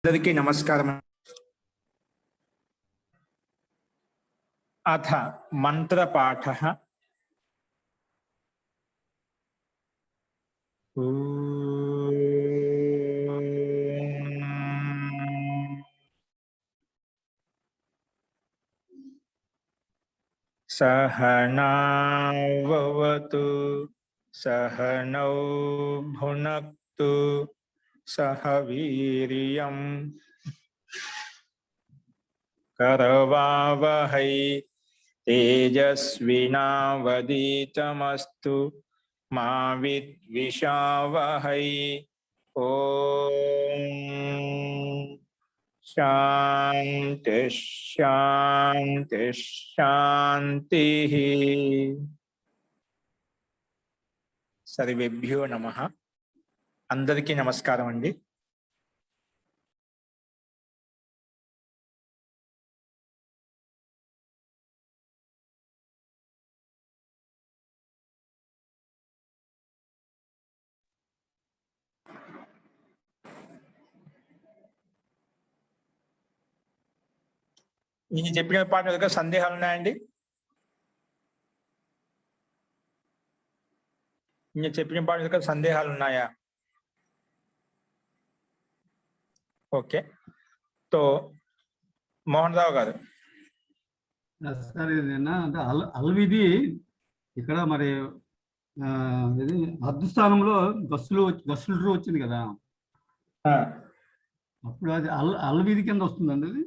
అందరికీ నమస్కారం. అథ మంత్రపాఠః. సహనా భవతు సహనౌ భునక్తు సహ వీర్యం కరవావహై తేజస్వినావధీతమస్తు మా విద్విషావహై. ఓం శాంతి శాంతి శాంతి. సర్వేభ్యో నమః. అందరికీ నమస్కారం అండి. నేను చెప్పిన పాట దగ్గర సందేహాలు ఉన్నాయండి? నేను చెప్పిన పాట దగ్గర సందేహాలు ఉన్నాయా? ఓకే. తో మోహన్ రావు గారు, సరే అంటే అల్విది ఇక్కడ మరి ఇది అర్ధస్థానంలో గస్సులు వచ్చింది కదా, అప్పుడు అది అల్విది కింద వస్తుందండి. అది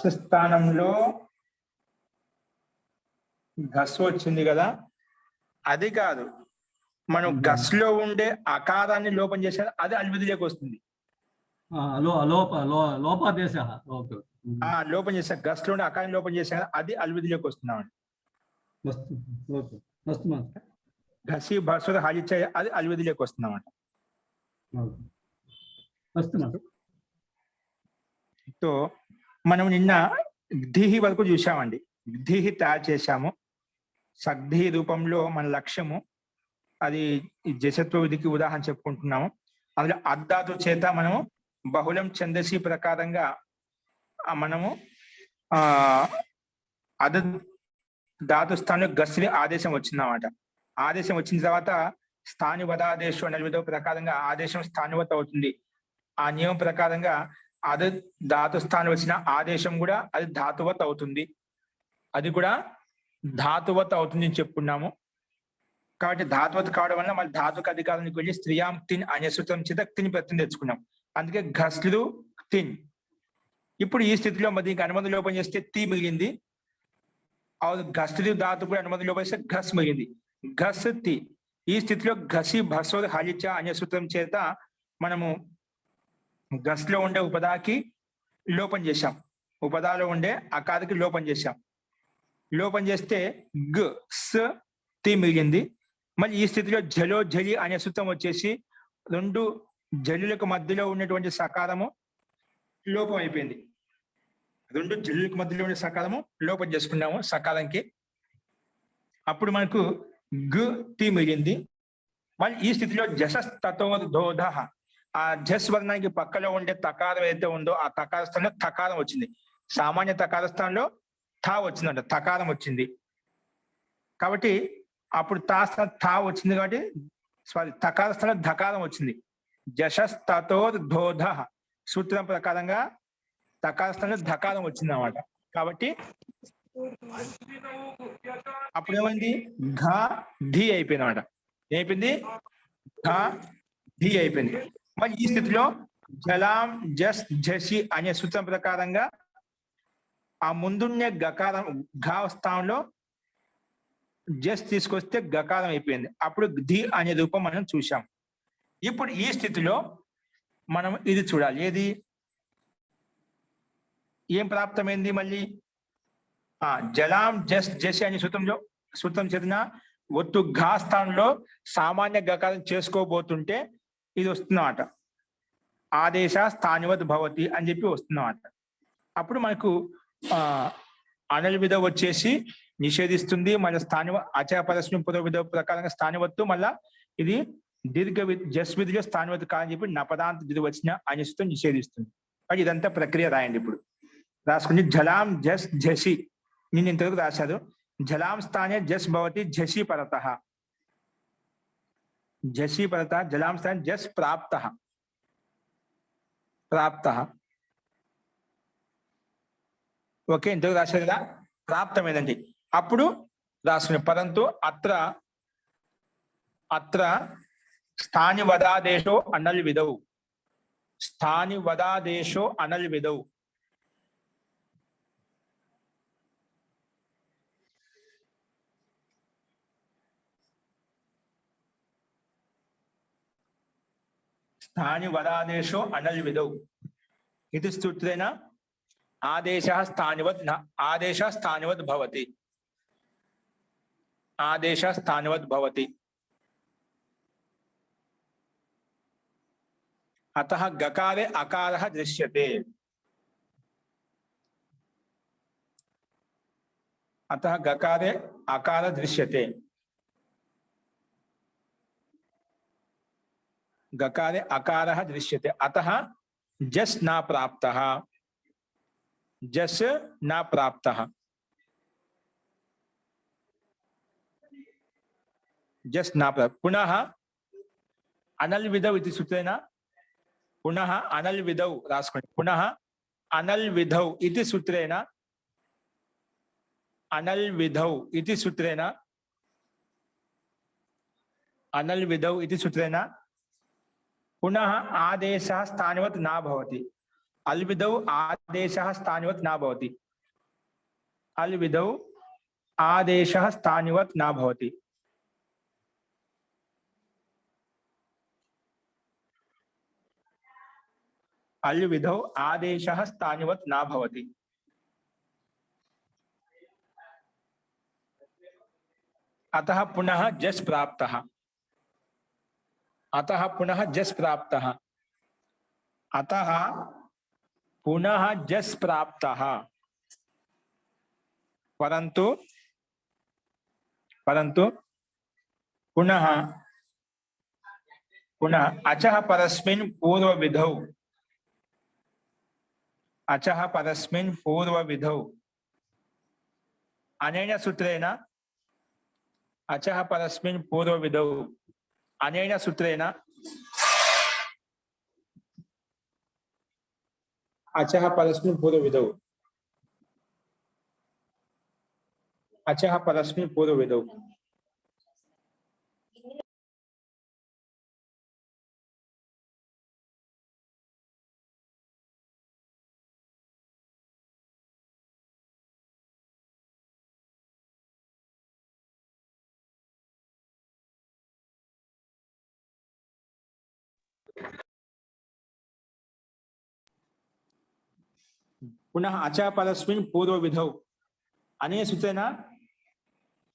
అస్థానంలో గస్ వచ్చింది కదా, అది కాదు. మనం గస్ లో ఉండే అకారాన్ని లోపం చేసేది, అది అల్విధిలోకి వస్తుంది. లోపాదేశ లోపం చేసా, గస్ లో ఉండే అకారాన్ని లోపం చేసా, అది అల్విధిలోకి వస్తున్నామండి. ఘసి భస్వత హాజిచ్చ, అది అల్విధిలోకి వస్తున్నామంట. తో మనం నిన్న ఘ్ధీహి వరకు చూసామండి. ఘ్ధీహి తయారు చేశాము. సగ్ధి రూపంలో మన లక్ష్యము, అది జసత్వ విధికి ఉదాహరణ చెప్పుకుంటున్నాము. అందులో అద్ధాతు చేత మనము బహుళం ఛందసి ప్రకారంగా మనము అద ధాతు స్థానంలో గస్ని ఆదేశం వచ్చిందన్నమాట. ఆదేశం వచ్చిన తర్వాత స్థానివదాదేశం అనే విధం ప్రకారంగా ఆదేశం స్థానివత్ అవుతుంది. ఆ నియమం ప్రకారంగా అది ధాతు స్థానం వచ్చిన ఆదేశం కూడా అది ధాతువత్ అవుతుంది. అది కూడా ధాతువత్ అవుతుంది అని చెప్పుకున్నాము. కాబట్టి ధాతువత్ కావడం వల్ల మళ్ళీ ధాతుక అధికారానికి వెళ్ళి స్త్రియాం తిన్ అనే సూత్రం చేత తిని ప్రత్యయం తెచ్చుకున్నాం. అందుకే ఘస్లు తిన్. ఇప్పుడు ఈ స్థితిలో మరి దీనికి అనుమతి లోపం చేస్తే తి మిగిలింది. ఘస్లు ధాతు కూడా అనుమతి లోపం చేస్తే ఘస్ మిగిలింది. ఘస్ తి. ఈ స్థితిలో ఘసి భస్వ హలిచ అనే సూత్రం చేత మనము గస్ లో ఉండే ఉపదాకి లోపం చేశాం, ఉపదాలో ఉండే అకారికి లోపం చేశాం. లోపం చేస్తే గ స తి మిగిలింది. మళ్ళీ ఈ స్థితిలో జలో జలి అనే సూత్రం వచ్చేసి రెండు జలులకు మధ్యలో ఉన్నటువంటి సకారము లోపం అయిపోయింది. రెండు జల్లులకు మధ్యలో ఉండే సకారము లోపం చేసుకున్నాము సకాలంకి. అప్పుడు మనకు గు తి మిగిలింది. మళ్ళీ ఈ స్థితిలో జసస్ తతో దోధ, ఆ జస్ వర్ణానికి పక్కలో ఉండే తకారం ఏదైతే ఉందో ఆ తకార స్థానంలో తకారం వచ్చింది. సామాన్య తకార స్థానంలో థా వచ్చిందంట, తకారం వచ్చింది. కాబట్టి అప్పుడు థా వచ్చింది కాబట్టి తకార స్థానంలో ధకారం వచ్చింది. జసస్ తతో దోధ సూత్రం ప్రకారంగా తకార స్థానంలో ధకారం వచ్చింది అన్నమాట. కాబట్టి అప్పుడు ఏమైంది, ఘా ధీ అయిపోయింది అన్నమాట. ఏమైపోయింది, ఘా ధీ అయిపోయింది. మరి ఈ స్థితిలో జలాం జస్ జసి అనే సూత్రం ప్రకారంగా ఆ ముందున్నే గకారం ఘా స్థానంలో జస్ తీసుకొస్తే గకారం అయిపోయింది. అప్పుడు ధీ అనే రూపం మనం చూసాం. ఇప్పుడు ఈ స్థితిలో మనం ఇది చూడాలి. ఏది ఏం ప్రాప్తమైంది? మళ్ళీ జలాం జస్ జసి అనే సూత్రం చదివిన ఒత్తు ఘా స్థానంలో సామాన్య గకారం చేసుకోబోతుంటే ఇది వస్తుందన్నమాట. ఆదేశ స్థానివత్ భవతి అని చెప్పి వస్తుందన్నమాట. అప్పుడు మనకు అనల్ విధ వచ్చేసి నిషేధిస్తుంది. మళ్ళీ స్థానివ ఆచార పరస్మి పుర విధ ప్రకారంగా స్థానివత్తు, మళ్ళా ఇది దీర్ఘ జస్ విధిలో స్థానివత్ కాని చెప్పి నపదాంత దిర్వచన అనిస్తూ నిషేధిస్తుంది. అది ఇదంతా ప్రక్రియ రాయండి. ఇప్పుడు రాసుకుని జలాం జస్ జసి నేను ఇంతవరకు రాశారు. జలాం స్థానే జస్ భవతి జసి పరతః, జసి పరతః జలాం స్థానే జస్ ప్రాప్తః, ప్రాప్తః. ఓకే, ఇంతవరకు రాశారు కదా. ప్రాప్తమేదండి. అప్పుడు రాసుకుని పరంతు అత్ర అత్ర స్థానివదాదేశో అనల్ విధౌ, స్థానివదాదేశో అనల్ విధౌ. స్థానివదాదేశో అనల్ విధౌ ఇది సూత్రేణ ఆదేశः స్థానివత్ న ఆదేశः స్థానివత్ భవతి, ఆదేశः స్థానివత్ భవతి. अतः गकारे अकारः दृश्यते, अतः गकारे अकार दृश्यते, गकारे अकारः दृश्यते. अतः जस् न प्राप्तः, जस् न प्राप्तः, जस् न प्राप्तः. पुनः अनल विधौ इति सूत्रेण पुनः अनल विधौ राసుకోండి. पुनः अनल विधौ इति सूत्रेण, अनल विधौ इति सूत्रेण, अनल विधौ इति सूत्रेण पुनः आदेशः स्थानिवत् न भवति. अल विधौ आदेशः स्थानिवत् न भवति, अल विधौ आदेशः स्थानिवत् न भवति. अल विधौ आदेशः स्थानिवत् न भवति. अतः पुनः जस् प्राप्तः, अतः पुनः जस् प्राप्तः, अतः पुनः जस् प्राप्तः. परंतु परंतु पुनः पुनः अचः परस्मिन् पूर्व विधौ, अचः परस्मिन् पूर्व विधौ अनेन सूत्रेण, अचः परस्मिन् पूर्व विधौ अनेन सूत्रेण, अचः परस्मिन् पूर्व विधौ, अचः परस्मिन् पूर्व विधौ. पुनः अचः परस्मिन् पूर्व विधौ अनेन सूत्रेण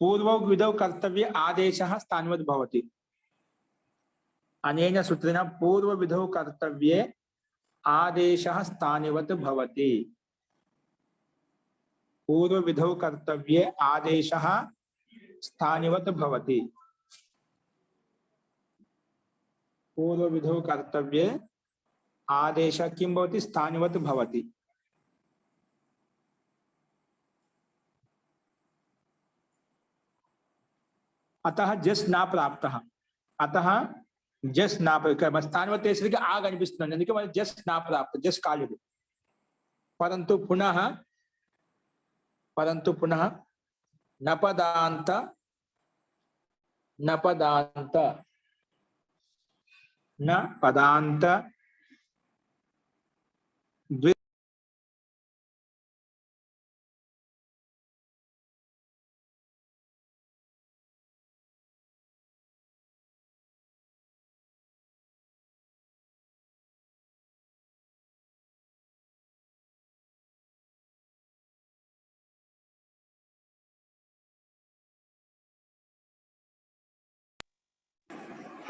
पूर्व विधौ कर्तव्ये आदेशः स्थानिवत् भवति. अनेन सूत्रेण पूर्व विधौ कर्तव्ये आदेशः स्थानिवत् भवति. पूर्व विधौ कर्तव्ये आदेशः स्थानिवत् भवति. पूर्व विधौ कर्तव्ये आदेशः किं भवति? स्थानिवत् भवति. अतः जस् न प्राप्तः, अतः जस् न स्थानिवत् आग अनिपिस्तुन्नंदि, అందుకే మరి जस् न प्राप्त, जस् కాలేదు. परंतु पुनः नपदांत नपदांत न पदांत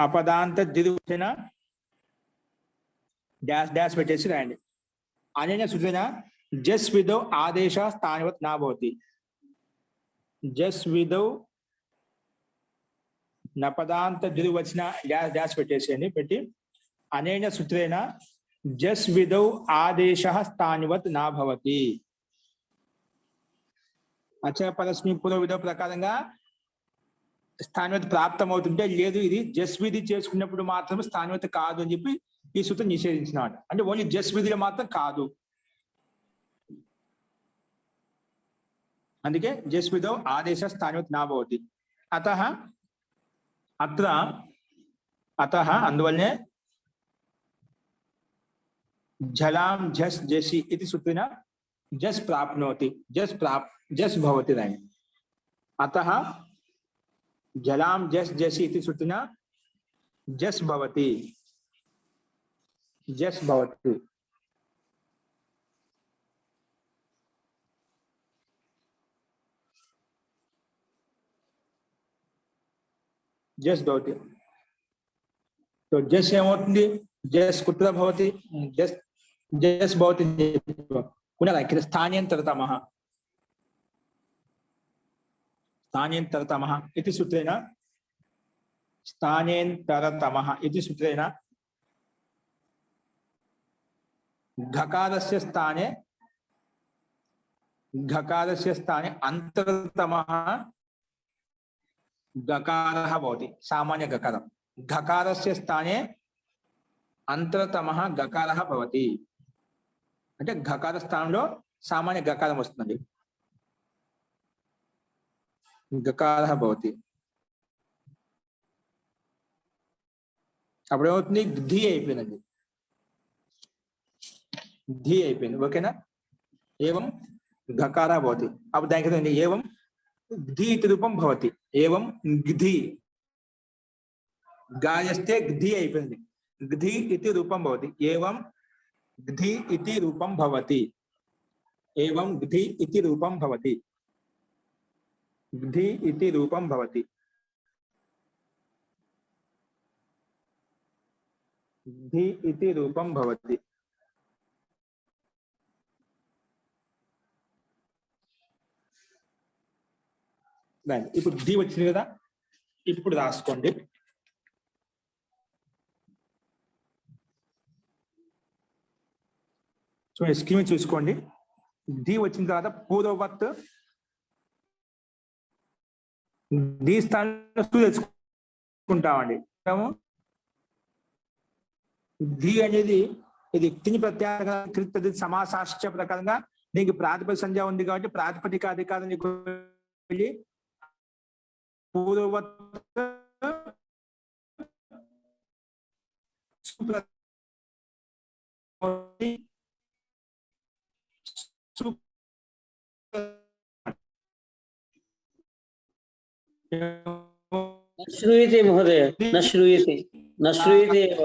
अपदांत द्विवचन डैश डैश పెట్టేసి రాయండి. అనేన సూచన జస్ విధౌ ఆదేశः స్థానివత్ न भवति, जस् विधौ నపదాంత దుర్వచన డాష్ పెట్టేసేయండి. పెట్టి అనేన సూత్రేణ జస్ విదౌ ఆదేశ స్థానివత్ నా భవతి. అచపరస్మి పూర్వ విధవ ప్రకారంగా స్థానివత్ ప్రాప్తం అవుతుంటే లేదు, ఇది జస్ విధి చేసుకున్నప్పుడు మాత్రమే స్థానివత్ కాదు అని చెప్పి ఈ సూత్రం నిషేధించినాడు. అంటే ఓన్లీ జస్ విధిలో మాత్రం కాదు. అందుకే జస్ విధౌ ఆదేశ స్థానివత్ నా భవతి. అతః అందువల్లనే జలాం జస్ జసి ఇది సూత్రేణ జస్ ప్రాప్నోతి జస్ భవతి రాయ్. అతః జలాం జస్ జసి ఇది సూత్రేణ జస్ భవతి. జస్ భవతి. तो जस ఏమవుతుంది? జస్ కుత్ర భవతి? జస్ భవతి పునః ఇక్కడ స్థానియంతరతమః ఇది సూత్రేణ స్థానియంతరతమః ఇది సూత్రేణ ఘకారస్య స్థానే అంతరతమః గకారః భవతి. సామాన్య గకారం. ఘకారస్య స్థానే అంతరతమః గకారః భవతి. అంటే ఘకార స్థానంలో సామాన్య గకారం వస్తుంది. గకారః భవతి. అప్పుడు ఏమవుతుంది? ధీ అయిపోయిందండి. ధీ అయిపోయింది. ఓకేనా? ఏవం గకారः భవతి. అప్పుడు దానికి ఏవం ఘీ ఇతి రూపం భవతి. ఏవం ఘీ గాయస్తే ఘీ అయిపోయింది. ఘీ ఇతి రూపం భవతి. ఏవం ఘీ ఇతి రూపం భవతి. ఏవం ఘీ ఇతి రూపం భవతి. ఘీ ఇతి రూపం భవతి. ఘీ ఇతి రూపం భవతి. ఇప్పుడు ధీ వచ్చింది కదా, ఇప్పుడు రాసుకోండి. సో స్కీమ్ చూసుకోండి. ధీ వచ్చిన తర్వాత పూర్వవత్ ధీ స్థానంలో సు తెచ్చుకుంటామండి. ధీ అనేది ఇది తిని ప్రత్యేక సమాసాశ్చ ప్రకారంగా దీనికి ప్రాతిపదిక సంజ్ఞ ఉంది కాబట్టి ప్రాతిపదిక అధికారానికి వెళ్ళి పూర్వవత్ श्रूयते महोदय, न श्रूयते एव।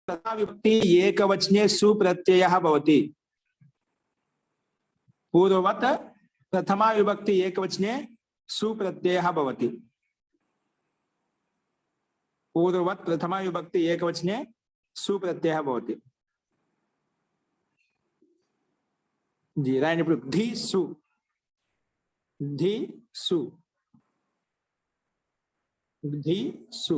विभक्ति एकवचने सुप्रत्ययः भवति। पूर्ववत् प्रथमा विभक्ति एकवचने सुप्रत्ययः भवति। पूर्ववत् प्रथमा विभक्ति एकवचने सुप्रत्ययः भवति। जी रायन धी सु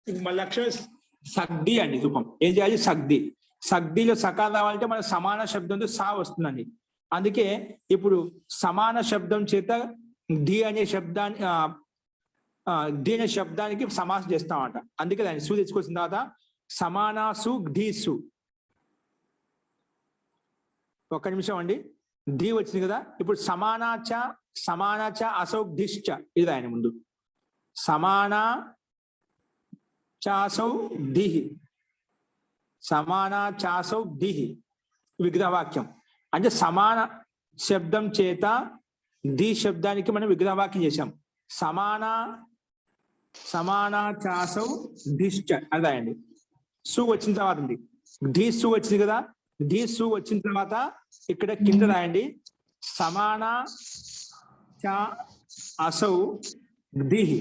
మన లక్ష్యం సగ్ది అండి. రూపం ఏం చేయాలి? సగ్ది. సగ్దిలో సకాలం రావాలంటే మన సమాన శబ్దంతో సా వస్తుందండి. అందుకే ఇప్పుడు సమాన శబ్దం చేత ధీ అనే శబ్దానికి సమాసం చేస్తామంట. అందుకే దాన్ని సు తెచ్చుకొచ్చిన తర్వాత సమానాసు ఘీసు. ఒక్క నిమిషం అండి. ధీ వచ్చింది కదా, ఇప్పుడు సమానాచ అసౌ ధిశ్చ ఇది రాయన ముందు. సమానా చాసౌ ధిహి, సమానా చాసౌ ధిహి విగ్రహవాక్యం. అంటే సమాన శబ్దం చేత ధీ శబ్దానికి మనం విగ్రహవాక్యం చేశాం. సమానాచాసౌ ధిశ్చ అది రాయండి. సు వచ్చిన తర్వాత ఉంది, ధీసు వచ్చింది కదా, ధీసు వచ్చిన తర్వాత ఇక్కడ కింద రాయండి సమానా చ అసౌ దిహి,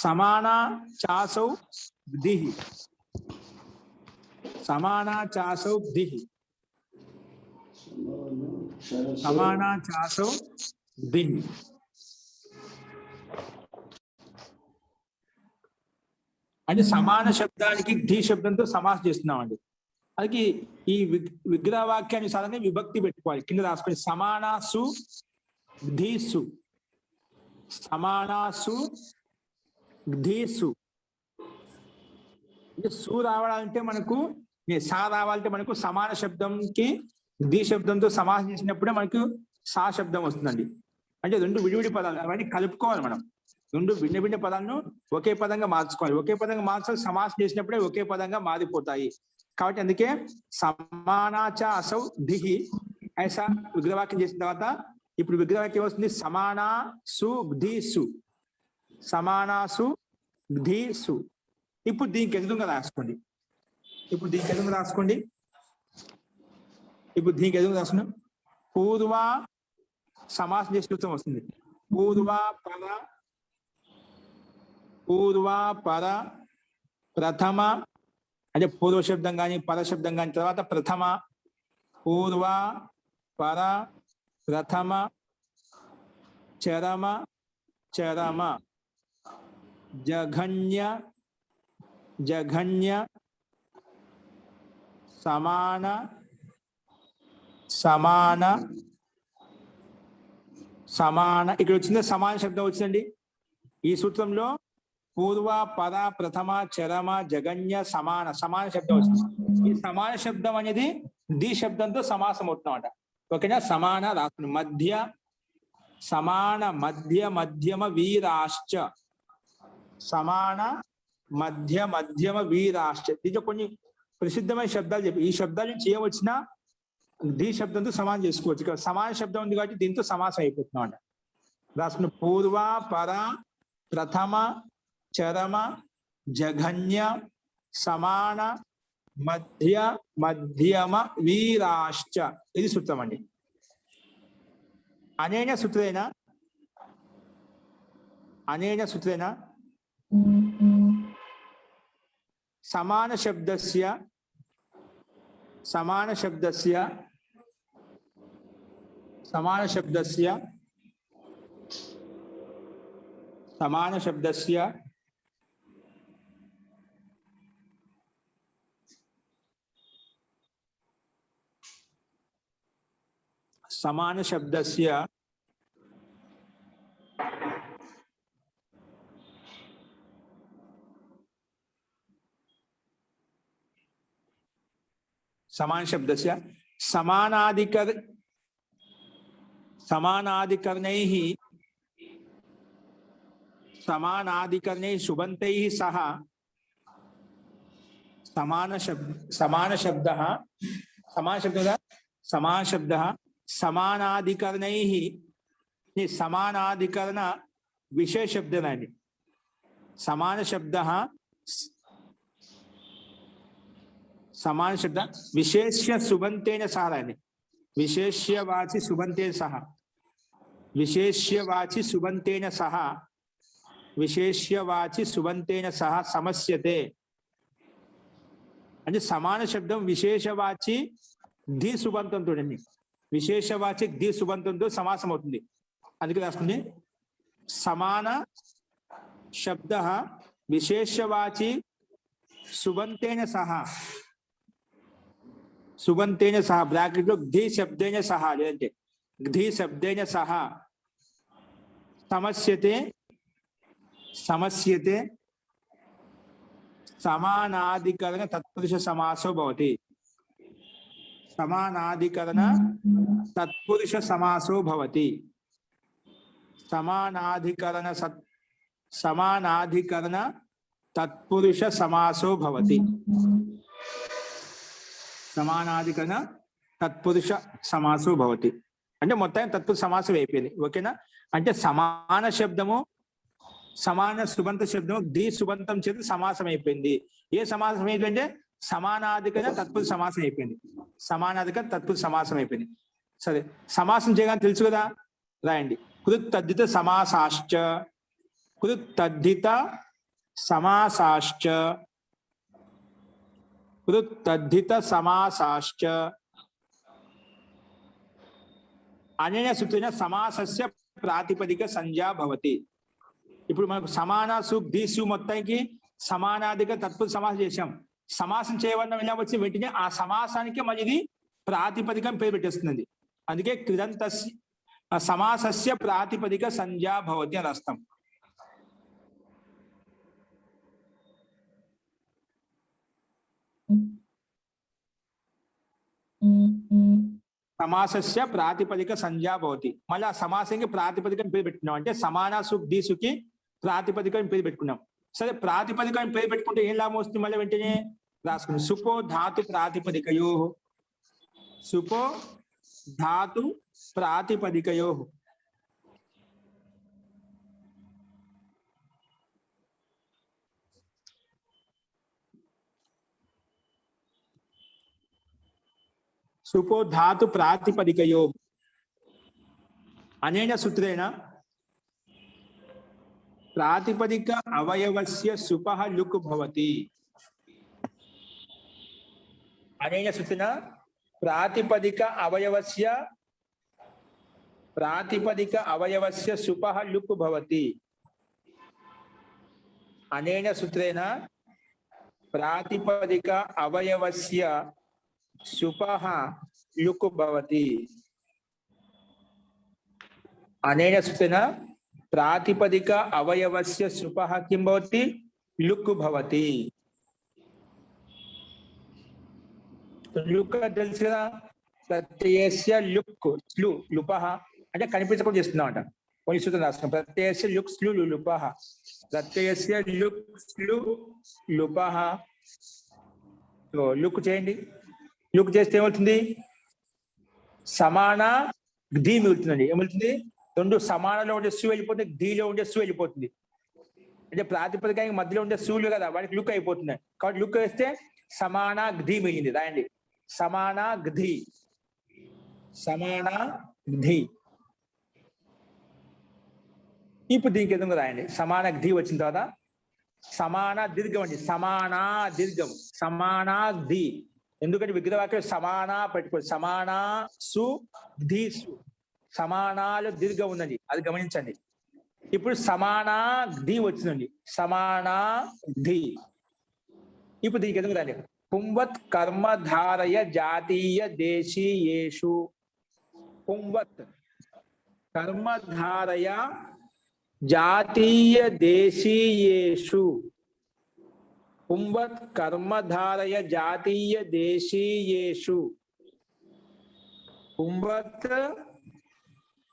సమానా చాసౌ దిహి, సమానా చాసౌ దిహి, సమానా చాసౌ దిహి. అంటే సమాన శబ్దానికి ధీ శబ్దంతో సమాసం చేస్తున్నామండి. అది ఈ విగ్రహ వాక్యానుసారంగా విభక్తి పెట్టుకోవాలి. కింద రాసుకొని సమానాసు ధీసు, సమానాసు ధీసు. అంటే సు రావాలంటే మనకు, సా రావాలంటే మనకు సమాన శబ్దంకి ధీ శబ్దంతో సమాసం చేసినప్పుడే మనకు సా శబ్దం వస్తుందండి. అంటే రెండు విడివిడి పదాలు అవన్నీ కలుపుకోవాలి మనం. రెండు భిన్న భిన్న పదాలను ఒకే పదంగా మార్చుకోవాలి. ఒకే పదంగా మార్చాలి, సమాసం చేసినప్పుడే ఒకే పదంగా మారిపోతాయి. కాబట్టి అందుకే సమానాచ అసౌ దిహి ఐసా విగ్రహవాక్యం చేసిన తర్వాత ఇప్పుడు విగ్రహవాక్యం వస్తుంది సమానా సు ధీసు, సమానాసు ధీసు. ఇప్పుడు దీనికి ఎదురుగా రాసుకోండి. ఇప్పుడు దీనికి ఎదురుగా రాసుకోండి. ఇప్పుడు దీనికి ఎదురుగా రాసుకున్నాం. పూర్వ సమాసం చేసిన సూత్రం వస్తుంది. పూర్వ పర ప్రథమ, అంటే పూర్వ శబ్దం కానీ పర శబ్దం కానీ తర్వాత ప్రథమ, పూర్వ పర ప్రథమ చరమ చరమ జఘన్య జఘన్య సమాన సమాన సమాన. ఇక్కడ వచ్చింది సమాన శబ్దం వచ్చిందండి. ఈ సూత్రంలో పూర్వ పద ప్రథమ చరమ జగన్య సమాన సమాన శబ్దం వచ్చింది. ఈ సమాన శబ్దం అనేది ది శబ్దంతో సమాసం అవుతుందన్నమాట. ఓకేనా? సమాన రాసుకుని మధ్య సమాన మధ్య మధ్యమ వీరాశ్చ, సమాన మధ్య మధ్యమ వీరాశ్చ. దీంట్లో కొన్ని ప్రసిద్ధమైన శబ్దాలు చెప్పి ఈ శబ్దాలను చేయవచ్చిన ది శబ్దంతో సమానం చేసుకోవచ్చు. ఇక్కడ సమాన శబ్దం ఉంది కాబట్టి దీంతో సమాసం అయిపోతుంది అన్నమాట. రాసుకుని పూర్వ పర ప్రథమ చరమ జఘన్య సమాన మధ్య మధ్యమ వీరాశ్చ. ఇది సూత్రం అండి. అనేన సూత్రేణ సమాన శబ్దస్య समानाधिकरणैः शुभन्तैः सह समानशब्दः समानाधिकरणैः समानाधिकरण विशेष शब्द नहीं. समान शब्द विशेष्य सुबंतेन सह रायने. विशेष्यवाची सुबंतेन सह, विशेष्यवाची सुबंतेन सह समस्यते. అంటే సమాన శబ్దం విశేషవాచి ది సుబంతంతో అండి. విశేషవాచి ది సుబంతంతో సమాసం అవుతుంది. అందుకే రాసుకుంది సమాన శబ్ద విశేషవాచి సుబంతేన సహ బ్రాకెట్ లో ఘి శబ్దేన సహా లేదంటే ఘి శబ్దేన సహా సమస్యతే समानाधिकरण तत्पुरुष समासो भवति. समानाधिकरण तत्पुरुष समासो भवति. समानाधिकरण तत्पुरुष समासो भवति. समानाधिकरण तत्पुरुष समासो भवति. అంటే మొత్తం తత్పురుష సమాసం అయిపోయింది. ఓకేనా? అంటే సమాన శబ్దము సమాన సుబంత శబ్దం ది సుబంతం చేత సమాసం అయిపోయింది. ఏ సమాసం అయిపోయిందంటే సమానాధిక తత్పురుష సమాసం అయిపోయింది. సమానాధిక తత్పురుష సమాసం అయిపోయింది. సరే, సమాసం చేయగానే తెలుసు కదా, రాయండి. కృతద్ధిత సమాసాశ్చ, కృతద్ధిత సమాసాశ్చ, కృతద్ధిత సమాసాశ్చ అనేన సూత్రేణ సమాసస్య ప్రాతిపదిక సంజ్ఞా భవతి. ఇప్పుడు మనకు సమాన సు దీసు మొత్తానికి సమానాధిక తత్పురుష సమాసం చేశాం. సమాసం చేయవలన ఎలా వచ్చి వెంటనే ఆ సమాసానికి మళ్ళీ ఇది ప్రాతిపదికం పేరు పెట్టేస్తుంది. అందుకే కృదంతస్య సమాసస్య ప్రాతిపదిక సంజ్ఞా భవతి అని రాస్తాం. సమాసస్య ప్రాతిపదిక సంజ్ఞా భవతి. మళ్ళీ ఆ సమాసానికి ప్రాతిపదికం పేరు పెట్టుకున్నాం. అంటే సమాన సు దీసుకి ప్రాతిపదికం పేరు పెట్టుకున్నాం. సరే, ప్రాతిపదికం పేరు పెట్టుకుంటే ఏం లాభం వస్తుంది? మళ్ళీ వెంటనే రాసుకున్నాం. సుపో ధాతు ప్రాతిపదికయో, సుపో ధాతు ప్రాతిపదికయో. సుపో ధాతు ప్రాతిపదికయో అనేన సూత్రేణ ప్రాతిపదిక అవయవస్య సుపః లుక్ భవతి. అనేన సూత్రేణ ప్రాతిపదిక అవయవస్య సుపః లుక్ భవతి. అనేన సూత్రేణ ప్రాతిపదిక అవయవస్య సుపః లుక్ భవతి. అనేన సూత్రేణ ప్రాతిపదిక అవయవస్య సుపః కిం భవతి? లుక్ భవతి. లుక్ తెలుసు కదా, ప్రత్యయస్య లుక్ స్లు లుపః అంటే కనిపించకుండా చేస్తున్నాం అంట. కొన్ని సూత్రం రాస్తున్నాం. ప్రత్యయస్య లుక్ స్లు లుపః, ప్రత్యయస్య లుక్ స్లు లుపః. లుక్ చేయండి. లుక్ చేస్తే ఏమవుతుంది? సమాన ధీ మిగులుతుందండి. ఏమవుతుంది? రెండు సమానంలో ఉండే సు వెళ్ళిపోతుంది, ధీలో ఉండే సు వెళ్ళిపోతుంది. అంటే ప్రాతిపదికానికి మధ్యలో ఉండే సూలు కదా, వాడికి లుక్ అయిపోతుంది. కాబట్టి లుక్ వేస్తే సమాన ధీ మిగిలింది. రాయండి సమాన ధీ, సమాన ధీ. ఇప్పుడు దీనికి ఎదురుగా రాయండి. సమాన ధీ వచ్చిన తర్వాత సమాన దీర్ఘం అండి. సమానా దీర్ఘం, సమానా ధీ. ఎందుకంటే విగ్రహవాక్యం సమాన పెట్టుకోండి. సమానా సు ధీ సు, సమానాలు దీర్ఘం ఉందండి, అది గమనించండి. ఇప్పుడు సమానా ధీ వచ్చిందండి. సమానా ధీ. ఇప్పుడు దీనికి ఎందుకు రాలేదు? పుంవత్ కర్మధారయ జాతీయ దేశీయేషు. పుంవత్ కర్మధారయ జాతీయ దేశీయేషు. పుంవత్ కర్మధారయ జాతీయ దేశీయేషు. పుంవత్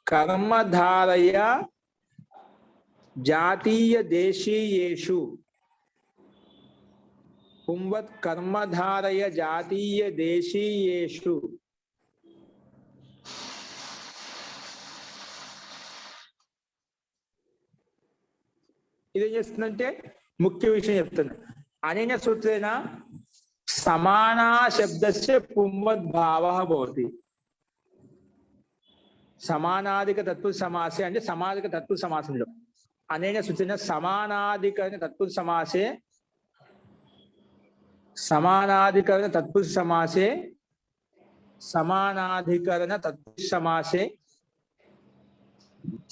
కర్మధారయ జాతీయ దేశీయేషు. పుంవత్ కర్మధారయ జాతీయ దేశీయేషు. ఇదేం చేస్తుందంటే ముఖ్య విషయం చెప్తున్నా. అనేన సూత్రేణ సమానా శబ్దస్య పుంవత్ భావః భవతి. సమానాధిక తత్పురుష సమాసే అంటే సమాధిక తత్పురుష సమాసంలో అనేన సూత్రేణ సమానాధికరణ తత్పురుష సమాసే, సమానాధికరణ తత్పురుష సమాసే, సమానాధికరణ తత్పురుష సమాసే,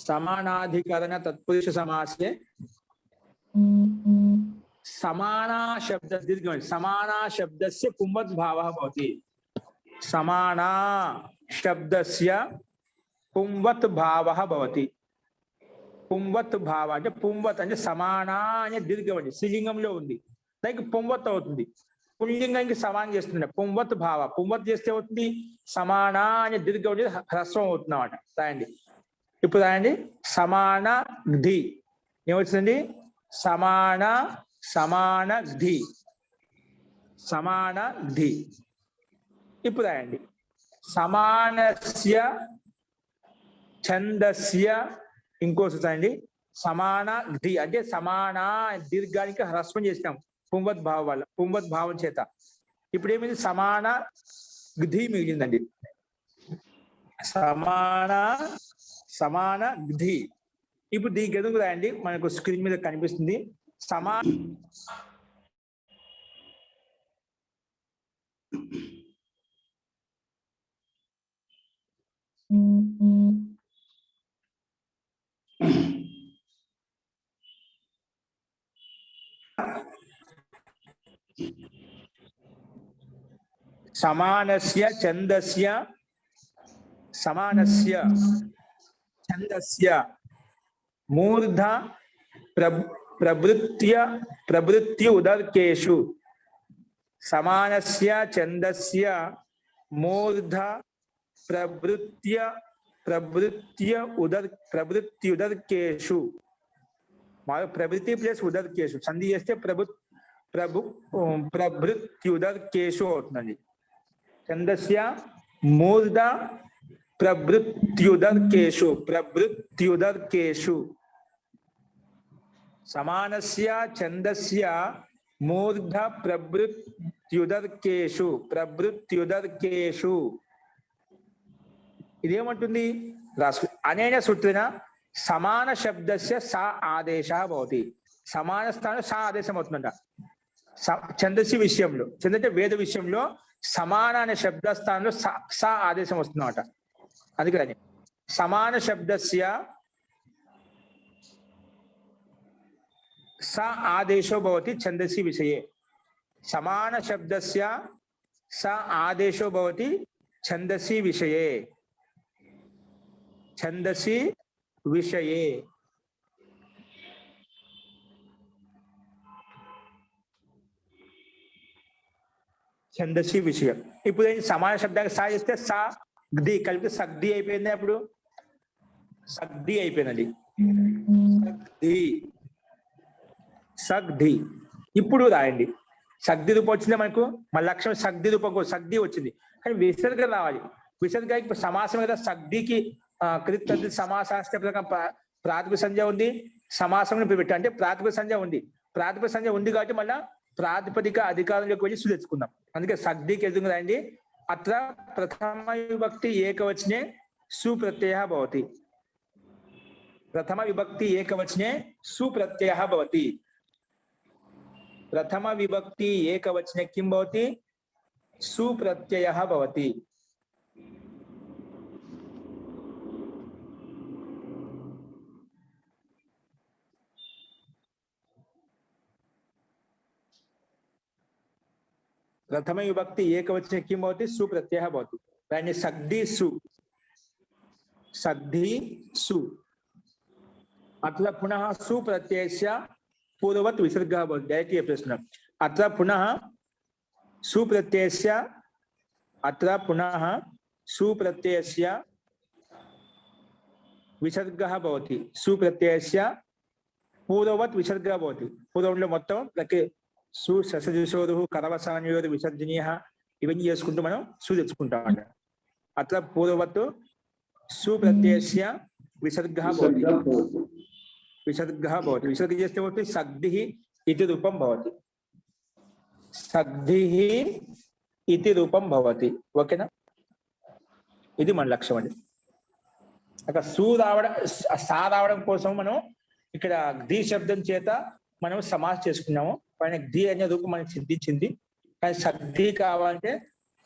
సమానాధికరణ తత్పురుష సమాసే సమానా శబ్ద దీర్ఘం. సమానా శబ్దస్య పుంవత్ భావః భవతి. సమానా శబ్దస్య పుంవత్ భావః భవతి. పుంవత్ భావ అంటే పుంవత్ అంటే సమానా అనే దీర్ఘం అండి, స్త్రీలింగంలో ఉంది, దానికి పుంవత్ అవుతుంది. పుల్లింగానికి సమానం చేస్తుంది. పుంవత్ భావ, పుంవత్ చేస్తే అవుతుంది సమానా అనే దీర్ఘం అనేది హ్రస్వం అవుతుంది అన్నమాట. రాయండి. ఇప్పుడు రాయండి సమాన ధి. ఏమవుతుందండి? సమాన సమాన ధి, సమాన ధి. ఇప్పుడు రాయండి సమానస్య ఛందస్య. ఇంకో సూత్రం అండి. సమాన ఘి అంటే సమాన దీర్ఘానికి హ్రస్వం చేసినాం పుంవద్భావం వల్ల, పుంవద్భావం చేత. ఇప్పుడు ఏమైంది, సమాన ఘి మిగిలిందండి. సమాన ఘి. ఇప్పుడు దీనికి ఎదుగు రాయండి, మనకు స్క్రీన్ మీద కనిపిస్తుంది. సమానస్య ఛందస్య మూర్ధ ప్రవృత్తి ఉదర్కేషు. సమానస్య ఛందస్య మూర్ధ ప్రవృత్తి ఉదర్కేషు. ప్రవృత్తి ప్లస్ ఉదర్కేషు సంధి చేస్తే ప్రవృత్తి ఉదర్కేషు అవుతుందండి. ఛందస్య మూర్ధ ప్రవృత్త్యుదర్కేషు. సమానస్య ఛందస్య మూర్ధ ప్రవృత్త్యుదర్కేషు. ఇదేమంటుంది రాసు. అనేన సూత్రేణ సమాన శబ్దస్య సా ఆదేశ భవతి. సమాన స్థానం సా ఆదేశం అవుతుందంట ఛందస్సు విషయంలో. ఛందంటే వేద విషయంలో సమాన అనే శబ్ద స్థానంలో సా ఆదేశం వస్తుందన్నమాట. అందుకని సమాన శబ్దస్య స ఆదేశో భవతి ఛందసి విషయే. సమాన శబ్దస్య స ఆదేశో భవతి ఛందసి విషయే. ఛందసి విషయే. ఛందసి విషయం. ఇప్పుడు సమాన శబ్దానికి సా చేస్తే సా ది కలిపి సగ్ది అయిపోయింది. అప్పుడు సగ్ది అయిపోయిందండి. సగ్ది. ఇప్పుడు రాయండి. సగ్ది రూపం వచ్చింది మనకు. మన లక్ష్యం సగ్ది రూపం, సగ్ది వచ్చింది కానీ విసర్గ రావాలి. విసర్గ ఇప్పుడు సమాసం కదా. సగ్దికి కృత్ సమాసాస్త్ర ప్రకారం ప్రాతిపదిక సంజ్ఞ ఉంది, సమాసం పెట్టా అంటే ప్రాతిపదిక సంజ్ఞ ఉంది. ప్రాతిపదిక సంజ్ఞ ఉంది కాబట్టి మళ్ళీ ప్రాతిపదిక అధికారంలోకి వెళ్ళి తెచ్చుకుందాం. అందుకే సగ్దికి ఎదుగు రాయండి. అత్ర ప్రథమ విభక్తి ఏకవచనే సుప్రత్యయ భవతి. ప్రథమ విభక్తి ఏకవచనే సుప్రత్యయ భవతి. ప్రథమ విభక్తి ఏకవచనే కిం భవతి? సుప్రత్యయ భవతి. प्रथम विभक्ति एकवचने किं भवति? सुप्रत्ययः भवति. यानी सग्धि सु अत्र पुनः सुप्रत्ययस्य पूर्ववत् विसर्गः भवति. डायरेक्ट् ये प्रश्न. अत्र पुनः सुप्रत्ययस्य विसर्गः भवति. सुप्रत्ययस्य पूर्ववत् विसर्गः भवति. पूर्वंలో మొత్తం సు ససజసోదు కరవసాన్యోరు విసర్జనీయ ఇవన్నీ చేసుకుంటూ మనం సు తెచ్చుకుంటాం అంట. అట్లా పూర్వవత్తు సుప్రత్యయస్య విసర్గः భవతి. విసర్గ చేస్తే భవతి సగ్ధిః ఇతి రూపం భవతి. సగ్ధిః ఇతి రూపం భవతి. ఓకేనా? ఇది మన లక్ష్యం అండి. అక్కడ సా రావడం కోసం మనం ఇక్కడ ధి శబ్దం చేత మనం సమాస చేసుకున్నాము. పైన ధి అనే రూపం మనకి సిద్ధించింది. కానీ సగ్ధి కావాలంటే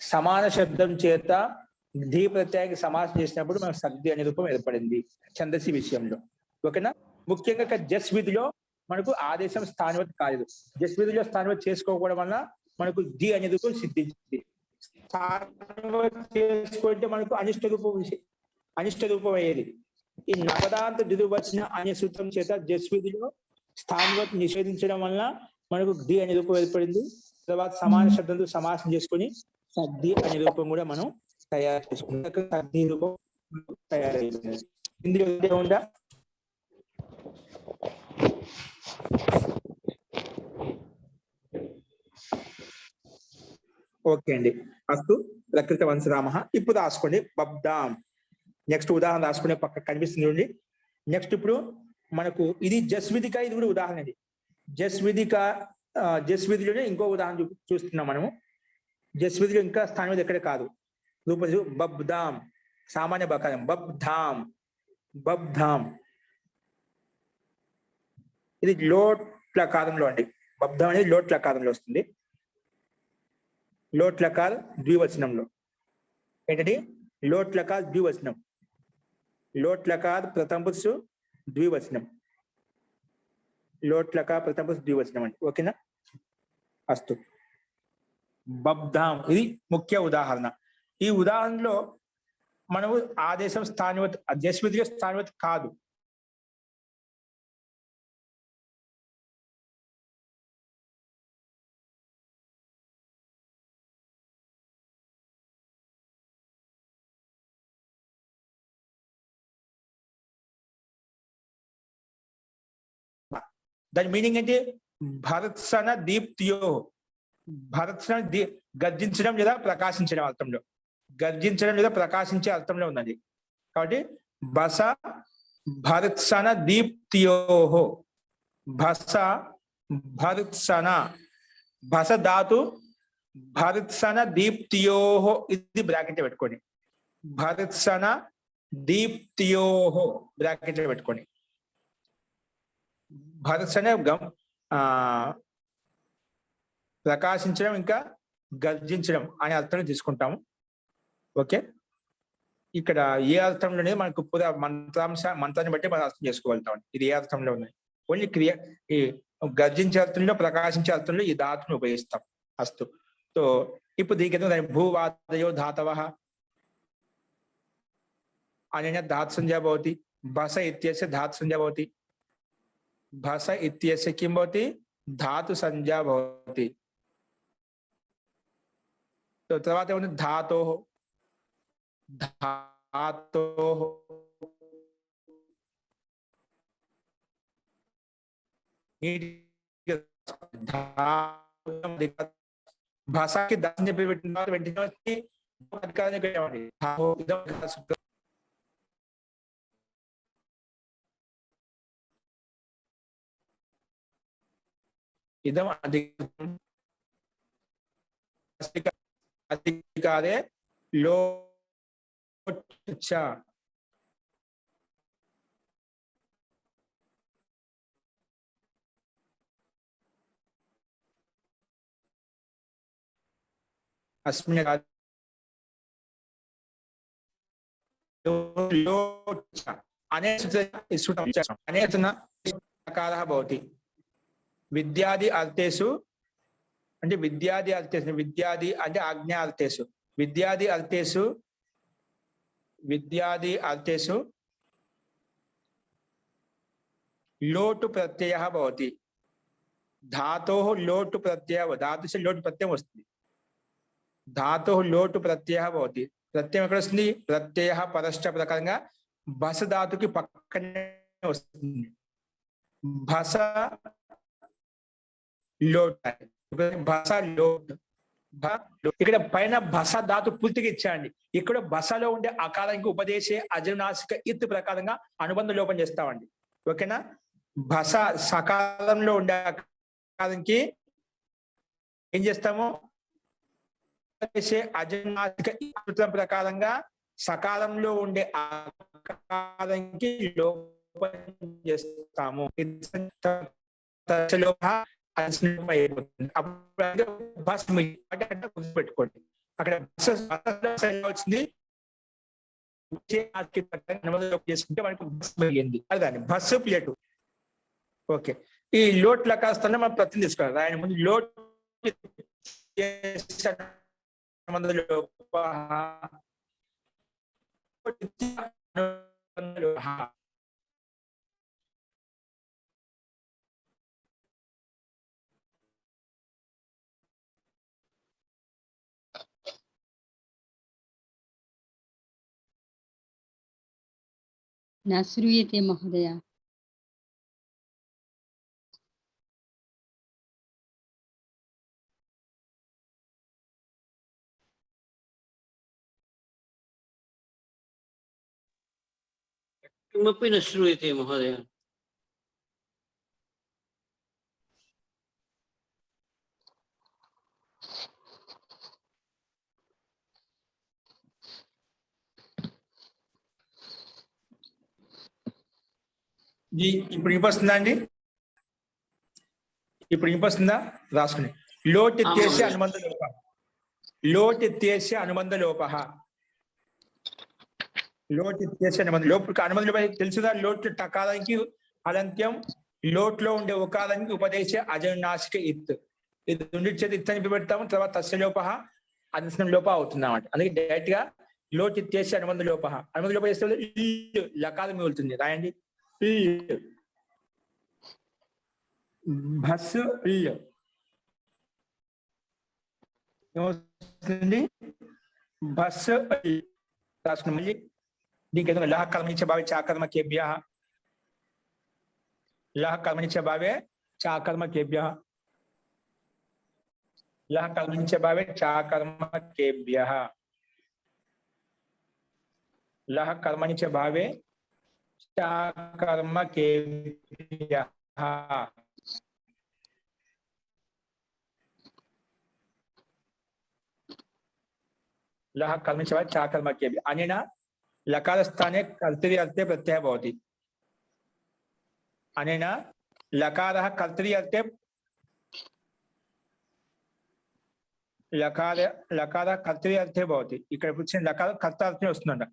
సమాన శబ్దం చేత ధి ప్రత్యయానికి సమాసం చేసినప్పుడు మనకు సగ్ధి అనే రూపం ఏర్పడింది ఛందసి విషయంలో. ఓకేనా? ముఖ్యంగా జస్ విధిలో మనకు ఆదేశం స్థానివత్ కాలేదు. జస్ విధిలో స్థానివత్ చేసుకోకపోవడం వల్ల మనకు ధి అనే రూపం సిద్ధించింది. స్థానివత్ చేసుకుంటే మనకు అనిష్ట రూపం అయ్యేది. ఈ నపదాంత ద్వివచన అనే సూత్రం చేత జస్ విధిలో స్థానివత్ నిషేధించడం వల్ల మనకు ధి అనే రూపం ఏర్పడింది. తర్వాత సమాన శబ్దంతో సమాసం చేసుకుని సగ్ధి అనే రూపం కూడా మనం తయారు చేసుకుంటాం. సగ్ధి రూపం తయారైంది. ఇందులో ఉందా? ఓకే అండి. అస్తు ప్రకృత వంశరామ. ఇప్పుడు రాసుకోండి బబ్దాం. నెక్స్ట్ ఉదాహరణ రాసుకునే పక్క కనిపిస్తుంది చూడండి. నెక్స్ట్ ఇప్పుడు మనకు ఇది జస్విదిక, ఇది కూడా ఉదాహరణ. ఇది జస్విదిక, జస్విదిలోనే ఇంకో ఉదాహరణ చూస్తున్నాం మనము. జస్విదిలో ఇంకా స్థానం మీద ఎక్కడ కాదు. రూప బబ్ధాం, సామాన్య బకారం బబ్ధాం, బబ్ధాం. ఇది లోట్ లకారంలో అండి. బబ్ధాం అనేది లోట్ లకారంలో వస్తుంది. లోట్ లకార్ ద్వివచనంలో ఏంటంటే లోట్ లకార్ ద్వివచనం. లోట్ లకార్ ప్రథమ పురుషు ద్వివచనం. లోట్ లకార్ ప్రథమ పురుషు ద్వివచనం అండి. ఓకేనా? అస్తు. బబ్ధాం ఇది ముఖ్య ఉదాహరణ. ఈ ఉదాహరణలో మనము ఆదేశం స్థానివత్, జస్విదిగా స్థానివత్ కాదు. దాని మీనింగ్ ఏంటి? భరత్సన దీప్తియో, భరత్సన గర్జించడం లేదా ప్రకాశించడం అర్థంలో, గర్జించడం లేదా ప్రకాశించే అర్థంలో ఉన్నది. కాబట్టి బస భరత్సన దీప్తియోహో, భస భరత్సన, భస ధాతు భరత్సన దీప్తియోహో, ఇది బ్రాకెట్ పెట్టుకోండి. భరత్సన దీప్తియోహో బ్రాకెట్ పెట్టుకోండి. భరత్సన ప్రకాశించడం ఇంకా గర్జించడం అనే అర్థం తీసుకుంటాము. ఓకే, ఇక్కడ ఏ అర్థంలోనే మనకు పూరా మంత్రాన్ని బట్టి మనం అర్థం చేసుకోగలుగుతాం. ఇది ఏ అర్థంలో ఉన్నది. ఓన్లీ క్రియ, ఈ గర్జించే అర్థంలో, ప్రకాశించే అర్థంలో ఈ ధాతుని ఉపయోగిస్తాం. అస్తు. సో ఇప్పుడు దీనికి భూవాదయో ధాతవ అనేన ధాతు సంజ్ఞా భవతి. భస ఇత్యస్య ధాతు సంజ్ఞా భవతి. భస ఇత్యస్య కిం భవతి? ధాతు సంజ్ఞా భవతి. తర్వాత ఏముంది? ధాతో, ధాతో భాషకి దాన్ని చెప్పి పెట్టిన వెంటనే ఇదం అధికారే లోట్ చ. अस्मिन् अनेकः भवति. विद्यादि अर्थेषु అంటే విద్యాది అర్థేషు, విద్యాది అంటే ఆజ్ఞా అర్థేషు, విద్యాది అర్థేషు, విద్యాది అర్థేషు లోటు ప్రత్యయः భవతి. धातोः लोटु प्रत्ययः, धातु से लोटु प्रत्यय वस्तुति. धातोः लोटु प्रत्ययः भवति. प्रत्यय ఎక్కడ వస్తుంది? ప్రత్యయः పరశ్చ ప్రకారంగా భస ధాతుకి పక్కనే వస్తుంది. భస లోట్, భస లోట్. ఇక్కడ పైన భస ధాతు పూర్తిగా ఇచ్చాండి. ఇక్కడ భసలో ఉండే అకారానికి ఉపదేశే అజనాసిక ఇత్ ప్రకారంగా అనుబంధ లోపం చేస్తామండి. ఓకేనా? భస సకాలంలో ఉండే అకారానికి ఏం చేస్తాము? అజనాసిక సూత్రం ప్రకారంగా సకాలంలో ఉండే అకారానికి లోపం చేస్తాము. గుర్తుపెట్టుకోండి. అక్కడ వచ్చింది చేసుకుంటే మనకు బస్ మిగిలింది. దాన్ని బస్సు ప్లేటు. ఓకే, ఈ లోట్ లకాస్తాన్ని మనం ప్రతి తీసుకోవాలి. ఆయన ముందు లోట్ न श्रूयते महोदय। किमपि न श्रूयते महोदय। ఇప్పుడు వినిపిస్తుందా అండి? ఇప్పుడు వినిపిస్తుందా? రాసుకుని లోట్ ఎత్తేసి అనుబంధ లోప. లోట్ ఎత్తేసి అనుబంధ లోప. లోట్ ఎత్తేసి అనుబంధ లోపు అనుబంధ లోప తెలుసుదా? లోట్ టకారానికి అలంత్యం, లోట్ లో ఉండే ఉకారానికి ఉపదేశ అజనాశిక ఇత్. ఇది ఉండిచ్చేది ఇత్ అని పెడతాము, తర్వాత తస్య లోప అదనం లోప అవుతుంది అన్నమాట. అందుకే డైరెక్ట్ గా లోట్ ఎత్తేసి అనుబంధ లోప. అనుబంధ లోప చేస్తే లకారం మిగులుతుంది. రాయండి. భస్ ఏమవుతుంది? భస్ రాసుకున్న మళ్ళీ దీనికి ఏదైనా లహ కర్మనిచ్చే భావే చాకర్మ కేభ్య. లహ కర్మనిచ్చే భావే చాకర్మ కేభ్య. లహ కర్మనిచ్చే భావే చాకర్మ కేభ్య. లహ కర్మనిచ్చే భావే చాకర్మ కేభ్య. लह कर्मणि च चाकर्मके अनेन लकार स्थाने कर्तरि अर्थे प्रत्यय भवति. अनेन लकारः कर्तरि अर्थे लकारः कर्तरि अर्थे भवति. ఇక్కడ వచ్చిన లకారం కర్త అర్థమే వస్తుందంట.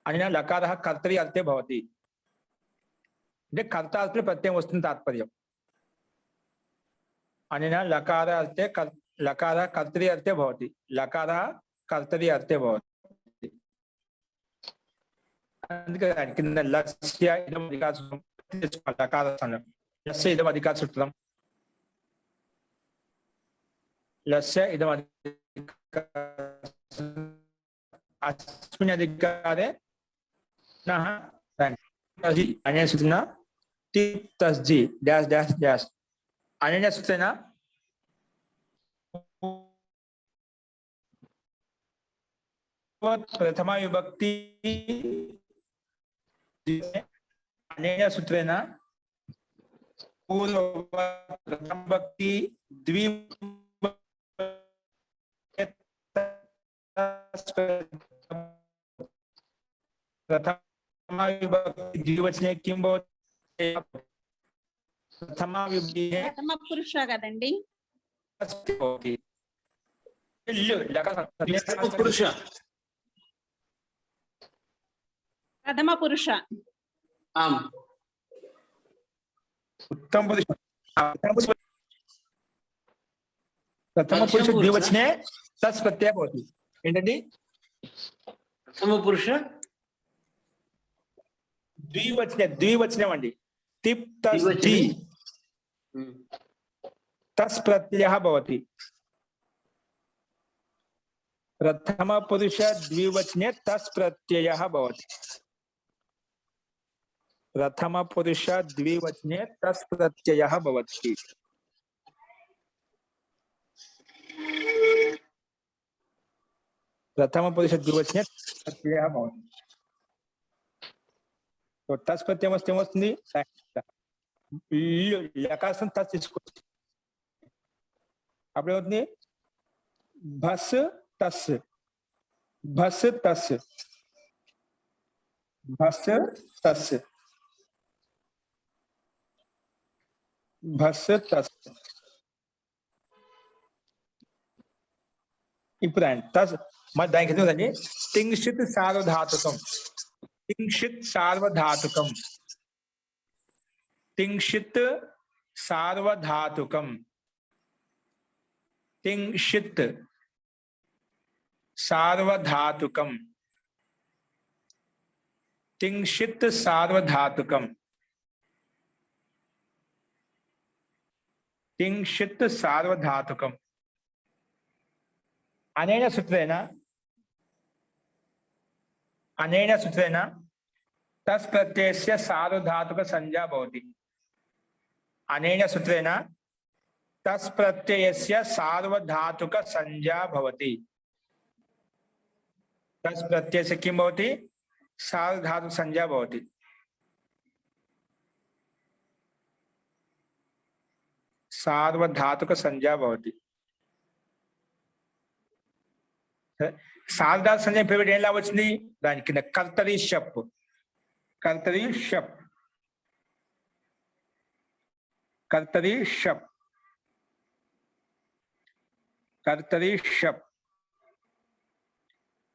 అనిన లకారः कर्तरि अर्थे भवति అంటే కర్త అర్థమే ప్రత్యయం వస్తుంది తాత్పర్యం. అనిన లకార అర్థే లకారः कर्तरि अर्थे भवति. लकारः कर्तरि अर्थे भवति. అందుకే కింద లస్య ఇదం అధికారం లకార స్థానం. లస్య ఇదం అధికార సూత్రం. లస్య ఇదం अस्मिन् अधिकारे नः अनेन सूत्रेण ति तस्जि डैश डैश डैश अनेन सूत्रेण प्रथमा विभक्ति अनेन सूत्रेण पूर्व प्रथम विभक्ति प्रथमा विभक्ति द्विवचने किं भवति? प्रथमा विभक्ति प्रथम पुरुष कदंडी पुरुष प्रथम पुरुष आम उत्तम पुरुष प्रथम पुरुष द्विवचने तस् प्रत्यय भवति. ఏంటండి? प्रथम पुरुष ద్వివచనం అండి. తిప్ తస్ జి तस् प्रत्ययः भवति. प्रथम पुरुष द्विवचने तस् प्रत्ययः भवति. प्रथम पुरुष द्विवचने तस् प्रत्ययः भवति. प्रथम पुरुष द्विवचने प्रत्ययः भवति. तो तस् प्रत्यय వస్తుంది. లకారం తస్ తీసుకోవచ్చు. అప్పుడు ఏమవుతుంది? భస్ తస్ భస్ తస్ భస్ తస్ భస్ తస్. ఇప్పుడు తస్ మరి దానికి ఎందుకండి తింక్షిత్ సార్వధాతుకం. తింక్షిత్ సార్వధాతుకం. తింక్షిత్ సార్వధాతుకం. తింక్షిత్ సార్వధాతుకం. తింక్షిత్ సార్వధాతుకం. తింక్షిత్ సార్వధాతుకం. అనేన सूत्रेण तस् प्रत्ययस्य सार्वधातुक संज्ञा भवति. अनेन सूत्रेण तस् प्रत्ययस्य सार्वधातुक संज्ञा भवति. तस् प्रत्ययस्य किं भवति? सार्वधातुक संज्ञा भवति. सार्वधातुक संज्ञा भवति. సార్వధాతుక సంజ్ఞ పేరు ఏం వచ్చింది? దాని కింద కర్తరి షప్. కర్తరి షప్. కర్తరి షప్, కర్తరి షప్.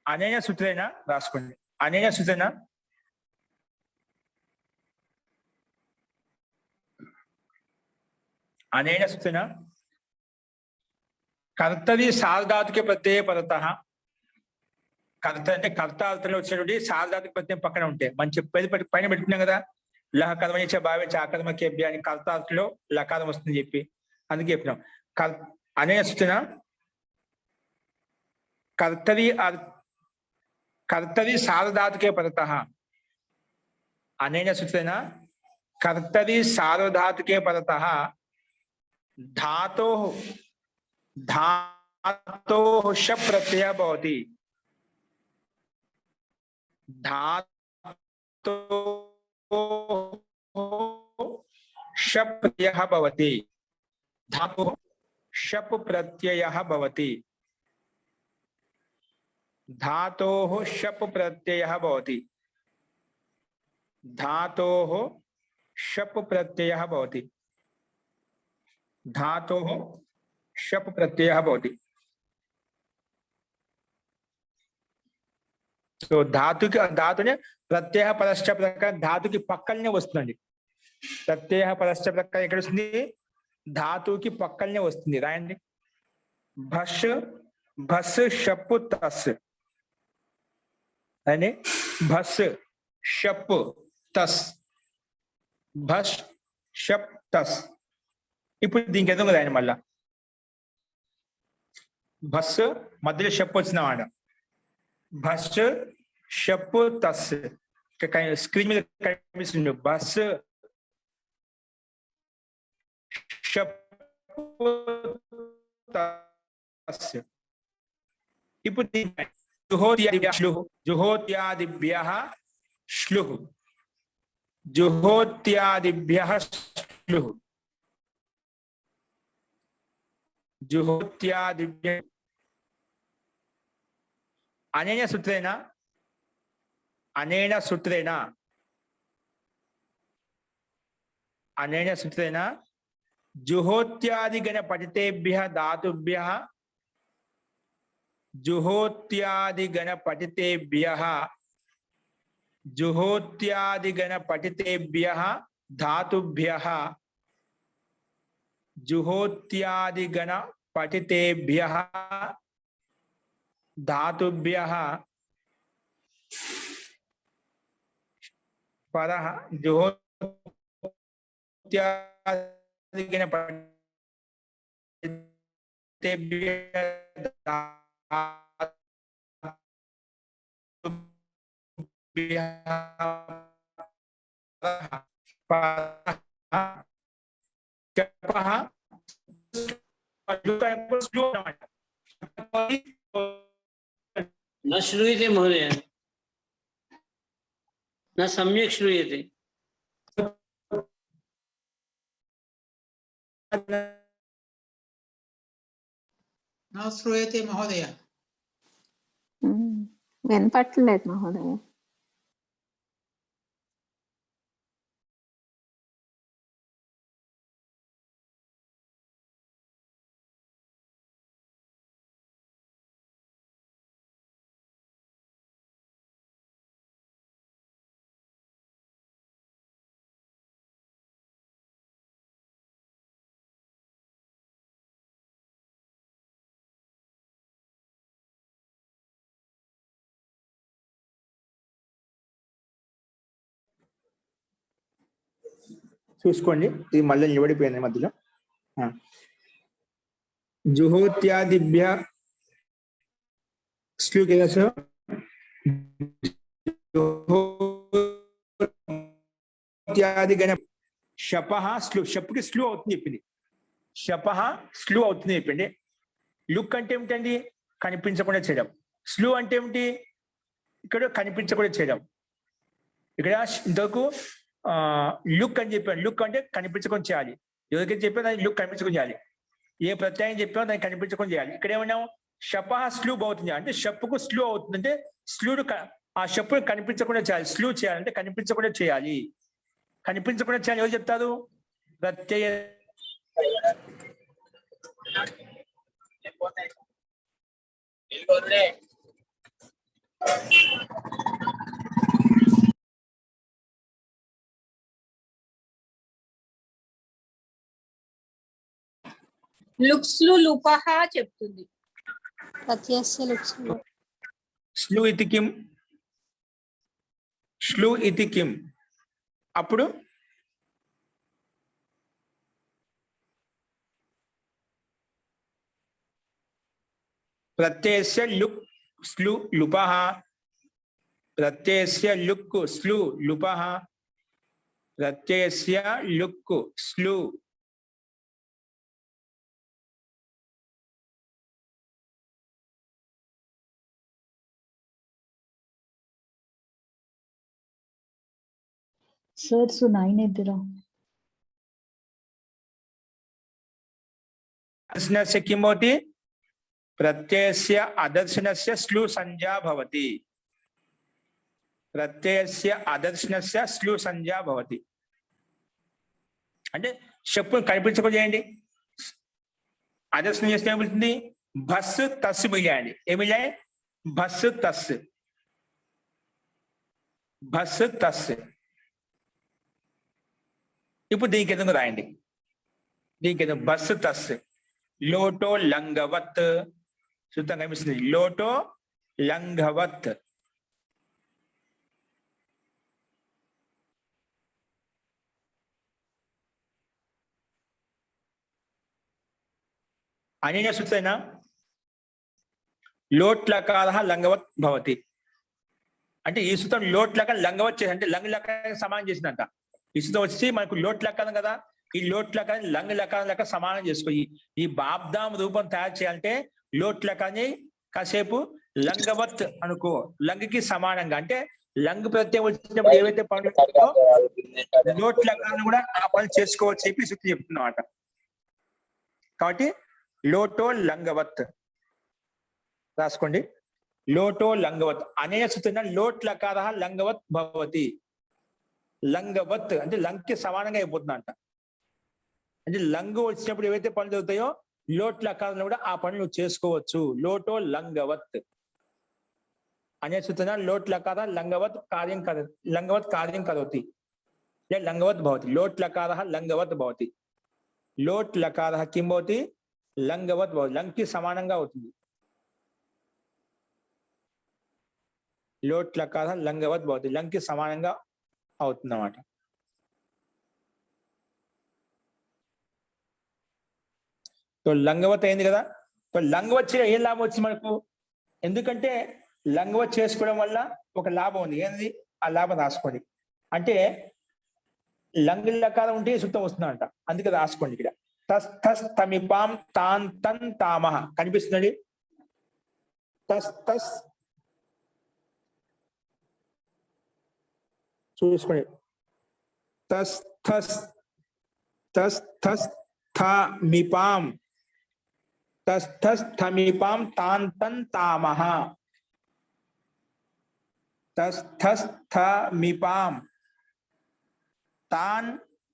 అనేన సూత్రేణ రాసుకోండి. అనేన సూత్రేణ అనేన సూత్రేణ కర్తరి సార్ధాతుకే ప్రత్యయ పరతః. కర్త అంటే కర్త అర్థంలో వచ్చినటువంటి సార్ధాతుక ప్రత్యయం పక్కన ఉంటాయి. మనం చెప్పేది పైన పెట్టుకున్నాం కదా, లహ కర్మనిచ్చ భావించ ఆకర్మకేభ్య అని కర్త అర్థంలో లకారం వస్తుంది చెప్పి అందుకే చెప్పినాం. అనేన సూచన కర్తరి సార్వధాతుకే పరతః. అనేన సూచన కర్తరి సార్వధాతుకే పరతః ధాతోః షప్ ప్రత్యయः భవతి. షప్ ప్రత్యయः భవతి. धातोः शप् प्रत्ययः भवति. धातोः शप् प्रत्ययः भवति. धातोः शप् प्रत्ययः भवति. धातोः शप् प्रत्ययः भवति. तो धातुने प्रत्यय परश्च प्रकार धातु की पक्कलने वस्तुंदी. प्रत्यय परश्च प्रकार ఇక్కడ వస్తుంది, ధాతుకి పక్కనే వస్తుంది. రాయండి. భష్ భస్ షప్ తస్ అని భస్ షప్ తస్, భష్ షప్ తస్. ఇప్పుడు దీనికి ఎదుగు రాయండి మళ్ళా. భస్ మధ్యలో షప్ వచ్చిందన్నమాట. భష్ షప్ తస్ స్క్రీన్ మీద కనిపిస్తుంది. భస్ ఇప్పుడు జుహోత్యాదిభ్యః శ్లుః, జుహోత్యాదిభ్యః శ్లుః, జుహోత్యాదిభ్యః. అనేన సూత్రేణ అనేన సూత్రేణ అనేన సూత్రేణ जुहोत्यादिगण पठितेभ्यः धातुभ्यः जुहोत्यादिगण पठितेभ्यः जुहोत्यादिगण पठितेभ्यः धातुभ्यः जुहोत्यादिगण पठितेभ्यः धातुभ्यः परः जुहोत्यादिगण न श्रूयते महोदय, न सम्यक् श्रूयते. न श्रूयते महोदय. వినపట్లేదు మహోదయ. చూసుకోండి, ఇది మళ్ళీ నిలబడిపోయింది మధ్యలో. జుహోత్యాదిభ్య శ్లోక జుహోత్యాదిగణ శపః స్లు, షప్కి స్లు అవుతుంది చెప్పింది. శపః స్లు అవుతుంది చెప్పింది. లుక్ అంటే ఏమిటండి? కనిపించకుండా చేయడం. స్లు అంటే ఏమిటి? ఇక్కడ కనిపించకుండా చేయడం. ఇక్కడ ఇంతకు లుక్ అని చెప్పాను. లుక్ అంటే కనిపించుకొని చేయాలి. ఎవరికైతే చెప్పాను దాన్ని లుక్ కనిపించుకొని చేయాలి. ఏ ప్రత్యయం చెప్పామో దాన్ని కనిపించుకొని చేయాలి. ఇక్కడ ఏమన్నాం? షపః స్లు అవుతుంది అంటే షప్పుకు స్లు అవుతుంది అంటే స్లుడు ఆ షప్పును కనిపించకుండా చేయాలి. స్లు చేయాలంటే కనిపించకుండా చేయాలి. కనిపించకుండా చేయాలి ఎవరు చెప్తారు? ప్రత్యయ లుక్స్లు లుపహ చెప్తుంది. ప్రత్యస్య లుక్స్లు. స్లు ఇతి కిం, స్లు ఇతి కిం. అప్పుడు ప్రత్యయస్య లుక్ స్లు లుపః, ప్రత్యయస్య లుక్ స్లు లుపః, ప్రత్యయస్య లుక్ స్లు. ಸರ್ ಸೊ 9 ಇದ್ದೀರಾ? అదర్శనస్య కిం భవతి? ప్రత్యయస్య అదర్శనస్య స్లు సంజ్ఞా భవతి. ప్రత్యయస్య అదర్శనస్య స్లు సంజ్ఞా భవతి. అంటే చెప్పులు కనిపించకుండా చేయండి. అదర్శనం చేస్తే ఏమిటి? బస్సు తస్సు మిగిలాయండి. ఏమి మిగిలాయి? బస్సు తస్సు, బస్సు తస్సు. ఇప్పుడు దీనికి ఎందుకు రాయండి? దీనికి ఎందుకు? బస్సు తస్సు. లోటో లంగవత్ శుద్ధంగా కనిపిస్తుంది. లోటో లంగవత్. అనేన సూత్రేణ లోట్ లకారః లంగవత్ భవతి. అంటే ఈ సూత్రం లోట్ లకారం లంగవత్ చేసి, అంటే లంగ్ లకారానికి సమానం చేసిందంట. ఈ సూత్రం వచ్చి మనకు లోట్ లకారం కదా, ఈ లోట్ లకారాన్ని లంగ్ లకారం లెక్క సమానం చేసుకోయి. ఈ బాబ్దాం రూపం తయారు చేయాలంటే లోట్ లకారాన్ని కాసేపు లంగవత్ అనుకో, లంగ్కి సమానంగా. అంటే లంగ్ ప్రత్యయం వచ్చినప్పుడు ఏవైతే పనులు లోట్ లకారాన్ని కూడా ఆ పనులు చేసుకోవచ్చు చెప్పి సూత్రం చెప్తున్నమాట. కాబట్టి లోటో లంగవత్ రాసుకోండి. లోటో లంగవత్ అనే సూత్రం లోట్ లకారః లంగవత్ భవతి. లంగవత్ అంటే లంగ్కి సమానంగా అయిపోతుందంట. అంటే లంగు వచ్చినప్పుడు ఏవైతే పనులు జరుగుతాయో లోట్ లకారంలో కూడా ఆ పనులు చేసుకోవచ్చు. లోటో లంగవత్ అనే సూత్రం లోట్ లకార లంగవత్ కార్యం లంగవత్ కార్యం కరోతి, లంగవత్ భవతి. లోట్ లకారః లంగవత్ భవతి. లోట్ లకారః కిం భవతి? లంగవత్ భవతి. లంగ్కి సమానంగా అవుతుంది. లోట్ లకారః లంగవత్ భవతి. లంగ్కి సమానంగా అవుతుంది అన్నమాట. సో లంగవత్ అయింది కదా. సో లంగవత్ ఏం లాభం వచ్చింది మనకు? ఎందుకంటే లంగవత్ చేసుకోవడం వల్ల ఒక లాభం ఉంది. ఏంది ఆ లాభం? రాసుకోండి. అంటే లంగ్ లకారం ఉంటే సూత్రం వస్తుందంట, అందుకే రాసుకోండి. ఇక్కడ తస్ తస్ తమిపాం తాన్ తన్ తామహ కనిపిస్తుందండి. తస్ తస్ చూసుకోండి. తస్ తస్ తస్ తస్ థమిపాం, తస్ తస్ థమిపాం తాన్ తన్ తామహ. తస్ తస్ థమిపాం తాన్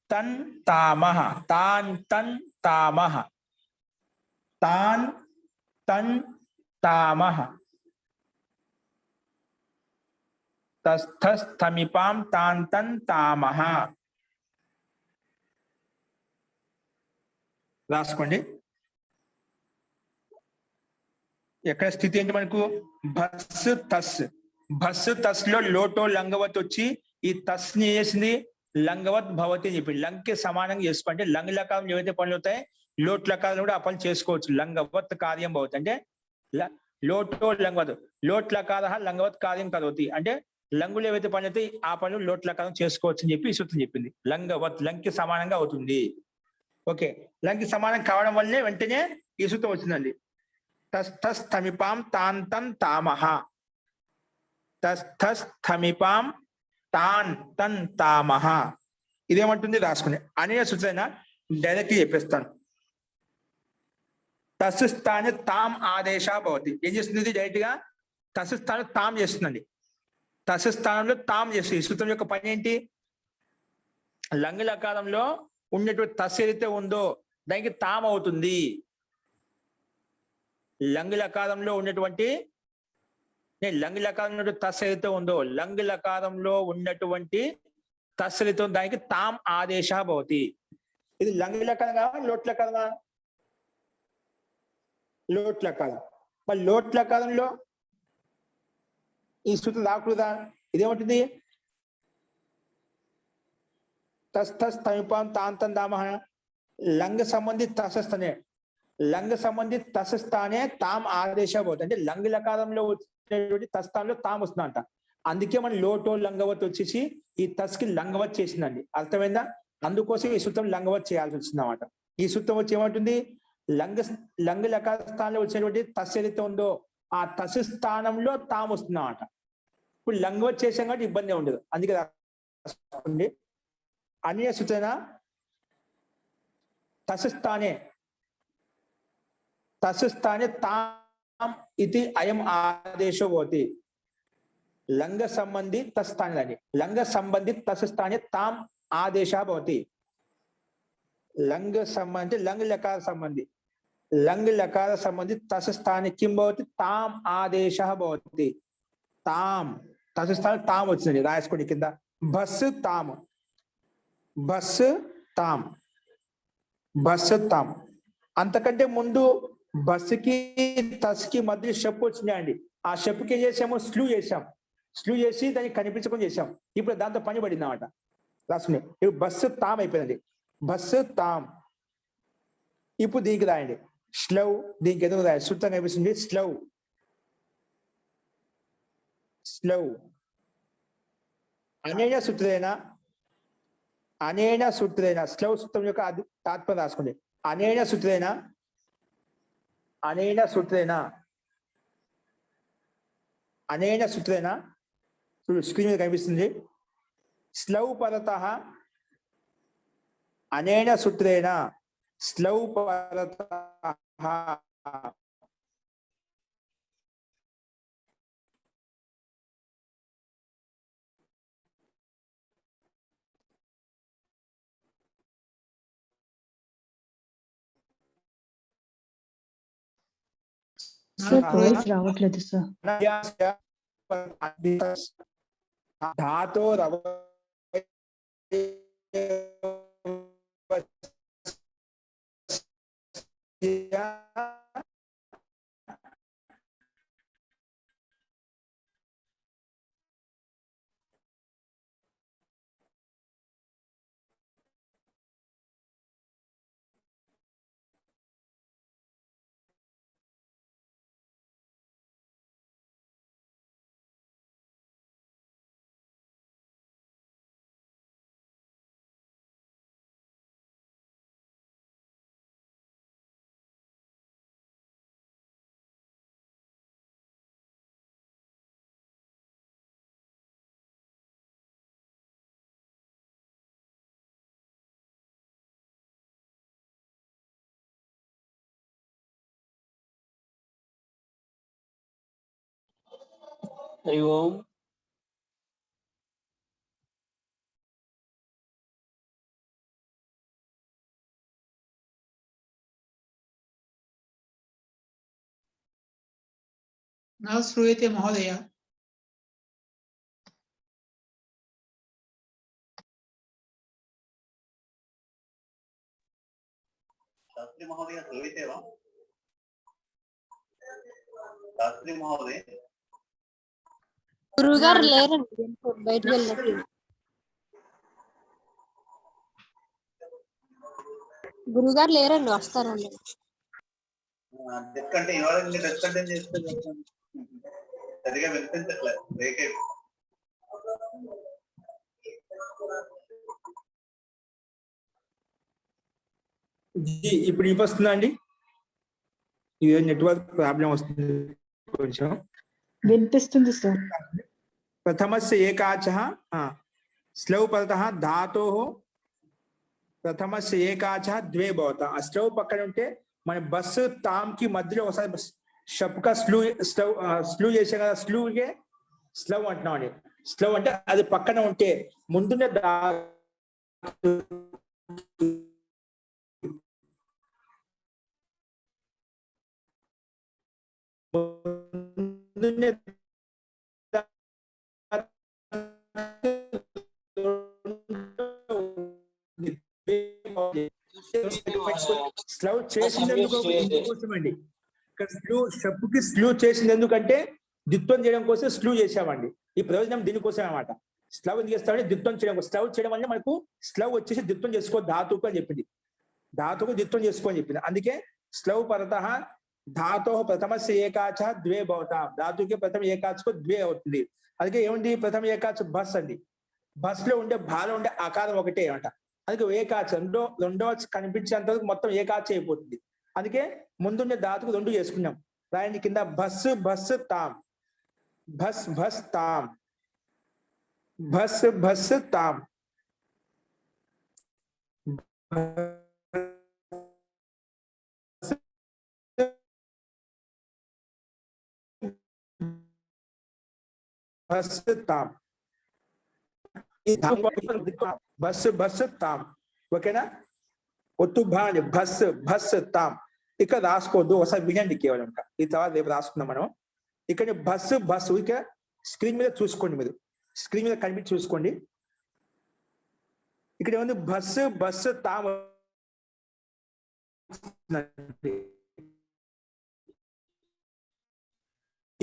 తన్ తామహ. తాన్ తన్ తామహ. తాన్ తన్ తామహ. తస్ తస్ థమిపాం తాన్ తన్ తామహ రాసుకోండి. ఎక్కడ స్థితి ఏంటి మనకు? బస్సు తస్. బస్సు తస్ లో లోటో లంగవత్ వచ్చి ఈ తస్ ని చేసింది లంగవత్ భవతి అని చెప్పి లంగ్కి సమానంగా చేసుకోండి. లంగ్ లకారం ఏవైతే పనులు అవుతాయి లోట్ లకారం కూడా ఆ పనులు చేసుకోవచ్చు. లంగవత్ కార్యం భవతి అంటే లోటో లంగవత్. లోట్ లకారః లంగవత్ కార్యం కరోతి అంటే లంగులు ఏవైతే పనులు అవుతాయి ఆ పనులు లోట్ లకారం చేసుకోవచ్చు అని చెప్పి ఈ సూత్రం చెప్పింది. లంగవత్ లంగ్కి సమానంగా అవుతుంది. ఓకే, లంగ్కి సమానం కావడం వల్లే వెంటనే ఈ సూత్రం వచ్చిందండి. తస్ తస్ థమిపాం తాన్ తన్ తామహ. తస్ తస్ థమిపాం తాన్ తన్ తామహ. ఇదేమంటుంది రాసుకునే అనే సూచన డైరెక్ట్ చెప్పేస్తాను. తస్ స్థానే తాం ఆదేశ భవతి. ఏం చేస్తుంది? డైరెక్ట్ గా తస్ స్థానం తాం చేస్తుందండి. తస్ స్థానంలో తాం చేస్తుంది. ఈ సూత్రం యొక్క పని ఏంటి? లంగ్ లకారంలో ఉన్నటువంటి తస్ ఏదైతే ఉందో దానికి తాం అవుతుంది. లంగ్ లకారంలో ఉన్నటువంటి లంగ్ లకారంలో తస్ ఏదైతే ఉందో లంగ్ లకారంలో ఉన్నటువంటి తస్సలితో దానికి తాం ఆదేశ భవతి. ఇది లంగ్ లకారం కావా లోట్ లకారమా? లోట్ లకారం. మరి లోట్ లకారంలో ఈ సూత్రం రాకూడదా? ఇదేమంటుంది? తస్ తస్ తమిపాం తాంతం దామహ లంగ్ సంబంధిత తసస్థనే లంగ్ సంబంధిత తసస్థానే తాం ఆదేశ భవతి. అంటే లంగ్ లకారంలో వచ్చేటువంటి తస్థానంలో తాం వస్తుందంట. అందుకే మన లోటో లంగవత్ వచ్చేసి ఈ తస్కి లంగవత్ చేసిందండి. అర్థమైందా? అందుకోసం ఈ సూత్రం లంగవత్ చేయాల్సి వచ్చింది అన్నమాట. ఈ సూత్రం వచ్చి ఏమంటుంది? లంగ్ లకార స్థానంలో వచ్చినటువంటి తస్ ఏదైతే ఉందో ఆ తస్ స్థానంలో తాం వస్తుందన్నమాట. ఇప్పుడు లంగవత్ చేసాం కాబట్టి ఇబ్బంది ఉండదు. అందుకే రాసుకోండి. అన్య సూచన తస్ స్థానే తాం ఇది అయం ఆదేశో భవతి. లంగ సంబంధి తస్థాని లంగ సంబంధిత తస్థానే తాం ఆదేశ భవతి. లంగ సంబంధి లంగ్ లकार संबंधी లంగ్ లकार संबंधी తస్థాని కిం భవతి తాం ఆదేశ భవతి. తాం తస్థాని తాం వచ్చింది రాసుకోండి కింద. బస్ తాం బస్ తాం బస్ తాం. అంతకంటే ముందు బస్సుకి తస్కి మధ్య షప్ వచ్చినాయండి. ఆ షప్కి ఏం చేసాము? స్లూ చేసాం. స్లూ చేసి దాన్ని కనిపించకుండా చేసాం. ఇప్పుడు దాంతో పని పడింది అన్నమాట. రాసుకుని ఇప్పుడు బస్సు తాం అయిపోయిందండి. బస్సు తాం. ఇప్పుడు దీనికి రాయండి స్లవ్. దీనికి ఎందుకు రాయండి? సూత్రం కనిపిస్తుంది స్లవ్. స్లవ్ అనేన సూత్రేణ అనేన సూత్రేణ స్లవ్ సూత్రం యొక్క తాత్పర్యం రాసుకోండి. అనేన సూత్రేణ అనేన సూత్రేణ అనేన సూత్రేణ స్క్రీన్ మీద కనిపిస్తుంది. స్లవ్ పరతః అనేన సూత్రేణ స్లవ్ పరతః సార్ వాయిస్ రావట్లేదు సార్. ధాతో हरि ओम. न श्रूयते महोदय. शास्त्री महोदय श्रूयते वा? शास्त्री महोदय గురుగారు లేరండి, బయటకు వెళ్ళండి. గురుగారు లేరండి, వస్తారండి. డిస్కంటే ఇవాళ డిస్కంటిన్యూ చేస్తే సరిగా వినిపించట్లేదు. బ్రేక్ అయిపోయింది. ఇప్పుడు ఇవి వస్తుందా అండి? ఇది నెట్వర్క్ ప్రాబ్లం వస్తుంది కొంచెం. వినిపిస్తుంది సార్. ప్రథమస్య ఏకాచః స్లౌ పరతః ధాతోః ప్రథమస్య ఏకాచః ద్వే భవతः. ఆ స్లౌ పక్కన ఉంటే మన బస్సు తామ్ కి మధ్యలో ఒకసారి షప్ కా స్లూ చేసే కదా, స్లూగే స్లవ్ అంటున్నాం అండి. స్లవ్ అంటే అది పక్కన ఉంటే ముందునే స్లవ్ చేసినందుకు కోసమండి. ఇక్కడ స్టెప్కి స్లూ చేసింది ఎందుకంటే ద్విత్వం చేయడం కోసం స్లూ చేసామండి. ఈ ప్రయోజనం దీనికోసం అనమాట. స్లవ్ ఎందుకు చేస్తామంటే ద్విత్వం చేయడం. స్లవ్ చేయడం వల్ల మనకు స్లవ్ వచ్చేసి ద్విత్వం చేసుకో ధాతుకు అని చెప్పింది. ధాతుకు ద్విత్వం చేసుకో అని చెప్పింది. అందుకే స్లవ్ పరతః ధాతో ప్రథమస్య ఏకాచ ద్వే భవతాం. ధాతుకి ప్రథమ ఏకాచకు ద్వే అవుతుంది. అందుకే ఏముంది ప్రథమ ఏకాచ బస్ అండి. బస్ లో ఉండే భాలో ఉండే ఆకారం ఒకటే అనమాట. అందుకే ఏకాచ రెండో కనిపించేంత వరకు మొత్తం ఏకాచ అయిపోతుంది. అందుకే ముందుండే ధాతుకు రెండు చేసుకున్నాం. రాయండి కింద బస్ బస్ తాం, బస్ బస్ తాం, బస్ బస్ తాం, బస్ తాం. బస్ బస్ తాం. ఓకేనా? ఒత్తు భాని బస్ బస్ తాం. ఇక్కడ రాసుకోవద్దు, ఒకసారి వినండి కేవలం. ఈ తర్వాత రేపు రాసుకుందాం మనం. ఇక్కడ బస్సు బస్సు ఇక స్క్రీన్ మీద చూసుకోండి, మీరు స్క్రీన్ మీద కనిపించి చూసుకోండి. ఇక్కడ ఏముంది బస్సు బస్సు తాం.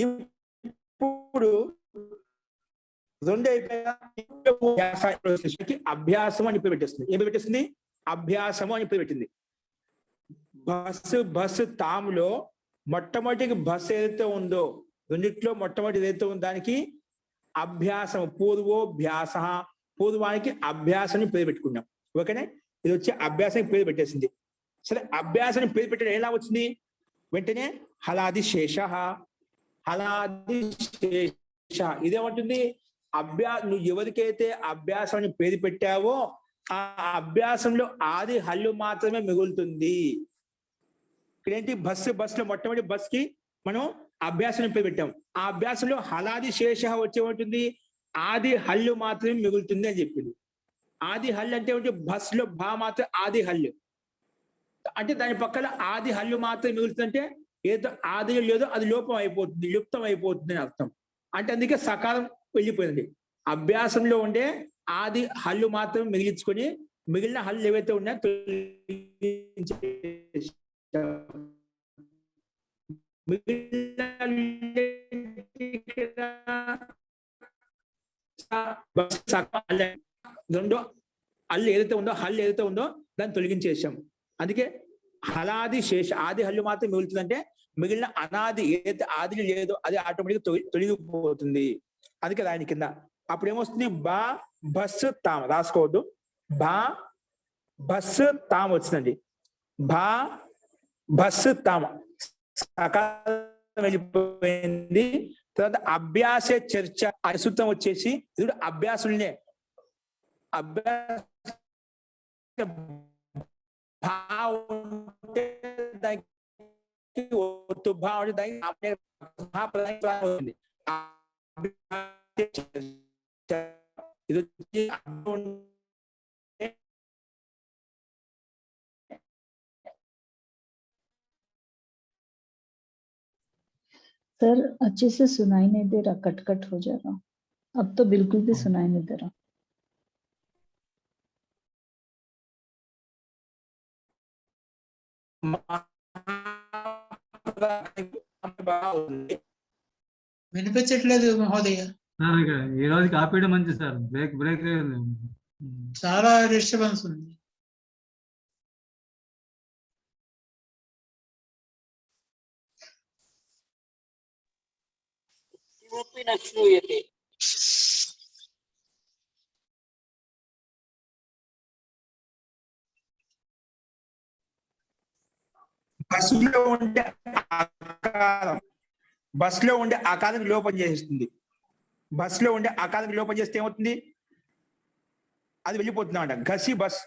ఇప్పుడు రెండు అయిపోయా అభ్యాసం అని పేరు పెట్టేస్తుంది. ఏమి పెట్టేస్తుంది? అభ్యాసము అని పేరు పెట్టింది. బస్సు బస్సు తాములో మొట్టమొదటి బస్సు ఏదైతే ఉందో, రెండిట్లో మొట్టమొదటి ఏదైతే ఉందో దానికి అభ్యాసం, పూర్వోభ్యాస, పూర్వానికి అభ్యాసాన్ని పేరు పెట్టుకున్నాం. ఓకేనే? ఇది వచ్చి అభ్యాసానికి పేరు పెట్టేసింది. సరే, అభ్యాసానికి పేరు పెట్టడం ఎలా వచ్చింది? వెంటనే హలాది శేష, హలాది శేష. ఇదేమంటుంది? నువ్వు ఎవరికైతే అభ్యాసం అని పేరు పెట్టావో ఆ అభ్యాసంలో ఆది హల్లు మాత్రమే మిగులుతుంది. ఇక్కడేంటి? బస్సులో మొట్టమొదటి బస్ కి మనం అభ్యాసం పేరు పెట్టాం. ఆ అభ్యాసంలో హలాది శేష వచ్చేమంటుంది? ఆది హల్లు మాత్రమే మిగులుతుంది అని చెప్పింది. ఆది హల్లు అంటే ఏమిటి? బస్ లో బా మాత్రం ఆది హల్లు అంటే దాని పక్కన ఆది హల్లు మాత్రమే మిగులుతుంది. అంటే ఏదో ఆది లేదో అది లోపం అయిపోతుంది, లుప్తం అయిపోతుంది అని అర్థం. అంటే అందుకే సకాలం వెళ్ళిపోయింది. అభ్యాసంలో ఉండే ఆది హల్లు మాత్రం మిగిలించుకొని మిగిలిన హల్లు ఏవైతే ఉన్నాయో రెండో హల్లు ఏదైతే ఉందో దాన్ని తొలగించేసాం. అందుకే హలాది శేష, ఆది హల్లు మాత్రం మిగులుతుందంటే మిగిలిన అనాది ఏదైతే ఆది లేదో అది ఆటోమేటిక్ తొలగిపోతుంది. అందుకే దాని కింద అప్పుడు ఏమొస్తుంది? బా బస్సు తామ. రాసుకోవద్దు. బా బస్సు తామ వచ్చిందండి. బా బస్సు తామ సకాలం వెళ్ళిపోయింది. తర్వాత అభ్యాస చర్చ అనే సూత్రం వచ్చేసి ఇది అభ్యాసులనే అభ్యాస सर अच्छे से सुनाई नहीं दे रहा, कट कट हो जा रहा. अब तो बिल्कुल भी सुनाई नहीं दे रहा. వినిపించట్లేదు మహోదయ. ఈ రోజుకి ఆపేయడం మంచిది సార్. బ్రేక్ చాలా డిస్టర్బెన్స్ ఉంది. బస్సులో ఉండే ఆకారానికి లోపం చేసేస్తుంది. బస్సులో ఉండే ఆకారానికి లోపం చేస్తే ఏమవుతుంది? అది వెళ్ళిపోతుంది అన్నమాట. ఘసి బస్.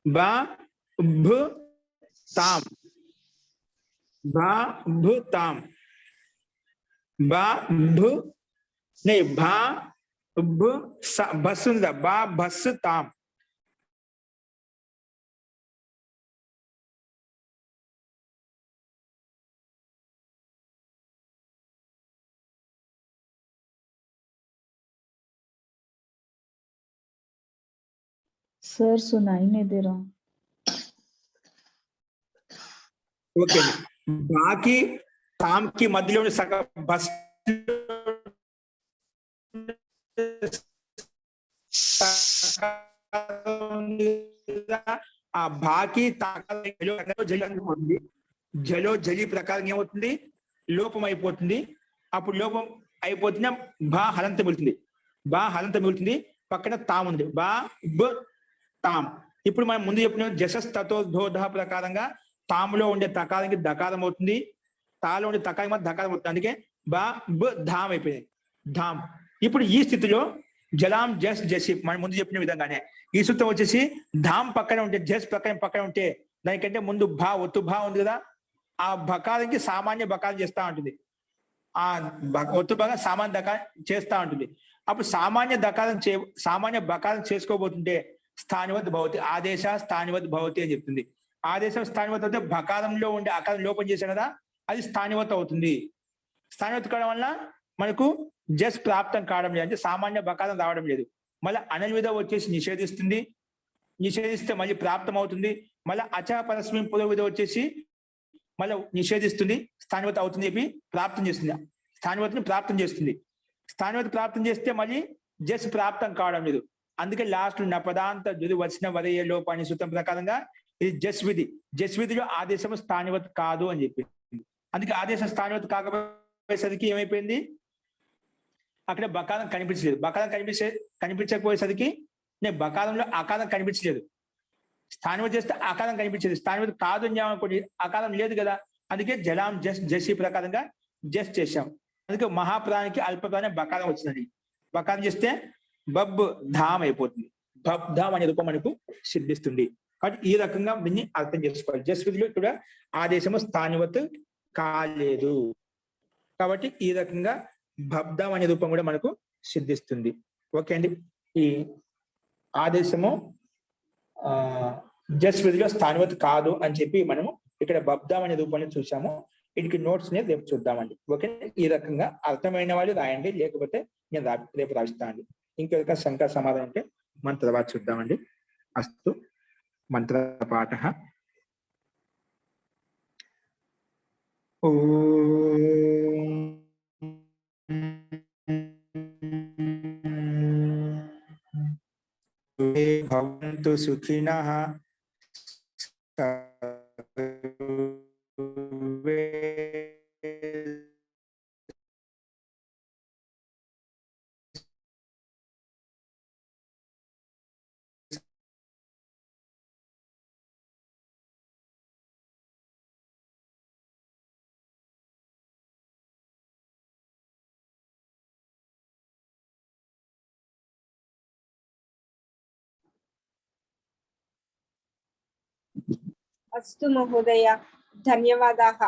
బా భ తాం. भा भु ताम बा भु नहीं भा भु बस बा बस ताम सर सुनाई नहीं दे रहा. ఓకే బాకి తామ్ కి మధ్యలో ఉన్న సగ బస్ ఆ బాకి తాకాలి జలో జలి ప్రకారం ఏమవుతుంది లోపం అయిపోతుంది అప్పుడు లోపం అయిపోతున్న బా హలంత మిగులుతుంది బా హలంత మిగులుతుంది పక్కన తామ్ ఉంది బా బ తామ్ ఇప్పుడు మనం ముందు చెప్పిన జసస్ తతో ధోధ ప్రకారంగా తాములో ఉండే తకారానికి దకారం అవుతుంది తాలో ఉండే తకారం దకారం అవుతుంది అందుకే బా బ ధామ్ అయిపోయింది ధామ్ ఇప్పుడు ఈ స్థితిలో జలాం జస్ జసి మనం ముందు చెప్పిన విధంగానే ఈ సూత్రం వచ్చేసి ధామ్ పక్కన ఉంటే జస్ పక్కన ఉంటే దానికంటే ముందు భా ఒత్తు భా ఉంది కదా ఆ బకారానికి సామాన్య బకారం చేస్తా ఉంటుంది ఆ ఒత్తు భాగం సామాన్య దకారం చేస్తా ఉంటుంది అప్పుడు సామాన్య బకారం చేసుకోబోతుంటే స్థానివత్ భవతి ఆదేశ స్థానివత్ భవతి అని చెప్తుంది ఆదేశం స్థానివత్ అయితే బకారంలో ఉండే ఆకారం లోపం చేశాం కదా అది స్థానివత్ అవుతుంది స్థానివత్ కావడం వల్ల మనకు జస్ ప్రాప్తం కావడం లేదు అంటే సామాన్య బకారం రావడం లేదు మళ్ళీ అనన్విధ వచ్చేసి నిషేధిస్తే మళ్ళీ ప్రాప్తం అవుతుంది మళ్ళీ అచ పరస్మిన్ పురోవిధ వచ్చేసి మళ్ళీ నిషేధిస్తుంది స్థానివత్ అవుతుంది చెప్పి ప్రాప్తం చేస్తుంది స్థానివత్ని ప్రాప్తం చేస్తుంది స్థానివత్ ప్రాప్తం చేస్తే మళ్ళీ జస్ ప్రాప్తం కావడం లేదు అందుకే లాస్ట్ నపదాంత దుది వచ్చిన వరయ లోపాని సూత్రం ప్రకారంగా ఇది జస్ విధిలో ఆదేశం స్థానివత్ కాదు అని చెప్పింది అందుకే ఆదేశం స్థానివత్ కాకపోయేసరికి ఏమైపోయింది అక్కడ బకారం కనిపించలేదు బకారం కనిపించకపోయేసరికి నేను బకారంలో ఆకారం కనిపించలేదు స్థానివత్ చేస్తే ఆకారం కనిపించేది స్థానివత్ కాదు అని అనుకోండి ఆకారం లేదు కదా అందుకే జలాం జసి ప్రకారంగా జస్ చేశాం అందుకే మహాప్రాణికి అల్పప్రాణి బకారం వచ్చినది బకారం చేస్తే బబ్ ధామ్ అయిపోతుంది బబ్ ధామ్ అనే రూపం మనకు సిద్ధిస్తుంది కాబట్టి ఈ రకంగా దీన్ని అర్థం చేసుకోవాలి జస్ విధిలో కూడా ఆదేశము స్థానివత్ కాలేదు కాబట్టి ఈ రకంగా బబ్ధాం అనే రూపం కూడా మనకు సిద్ధిస్తుంది ఓకే అండి ఈ ఆదేశము జస్ విధిలో స్థానివత్ కాదు అని చెప్పి మనము ఇక్కడ బబ్ధాం అనే రూపాన్ని చూసాము వీటికి నోట్స్ ని రేపు చూద్దామండి ఓకే ఈ రకంగా అర్థమైన వాళ్ళు రాయండి లేకపోతే నేను రేపు రాస్తానండి ఇంకొక శంకా సమాధానం ఉంటే మన తర్వాత చూద్దామండి అస్తు మంత్రపాఠ భవంతు సుఖినః సర్వే अस्तु महोदय धन्यवादाः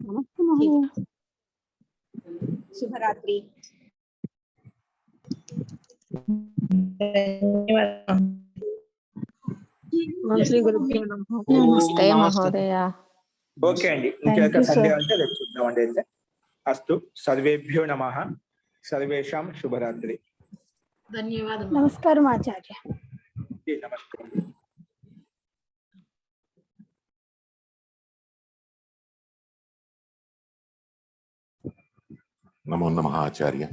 नमस्ते महोदय. शुभरात्रि नमस्ते महोदय. ఓకే అండి Thank ఇంకొక you, సందేహం sir. అంటే రేపు చూద్దామండి అయితే అస్తు సర్వేభ్యో నమః సర్వేషాం శుభరాత్రి నమస్కారం ఆచార్య. నమస్తే नमो नमः आचार्य.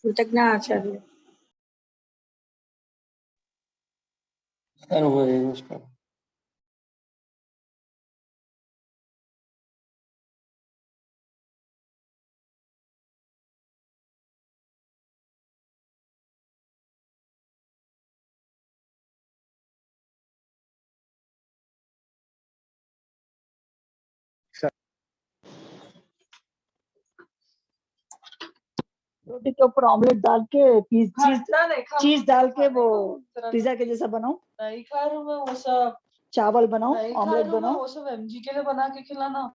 कृतज्ञ आचार्य नमस्कार रोटी के ऊपर ऑमलेट डाल के चीज डाल के वो पिज्जा के जैसा बनाओ। नहीं खा रही हूँ मैं वो सब, चावल बनाओ, नहीं खा ऑमलेट रही हूँ मैं बनाओ। वो सब, एमजी के लिए बना के खिलाना।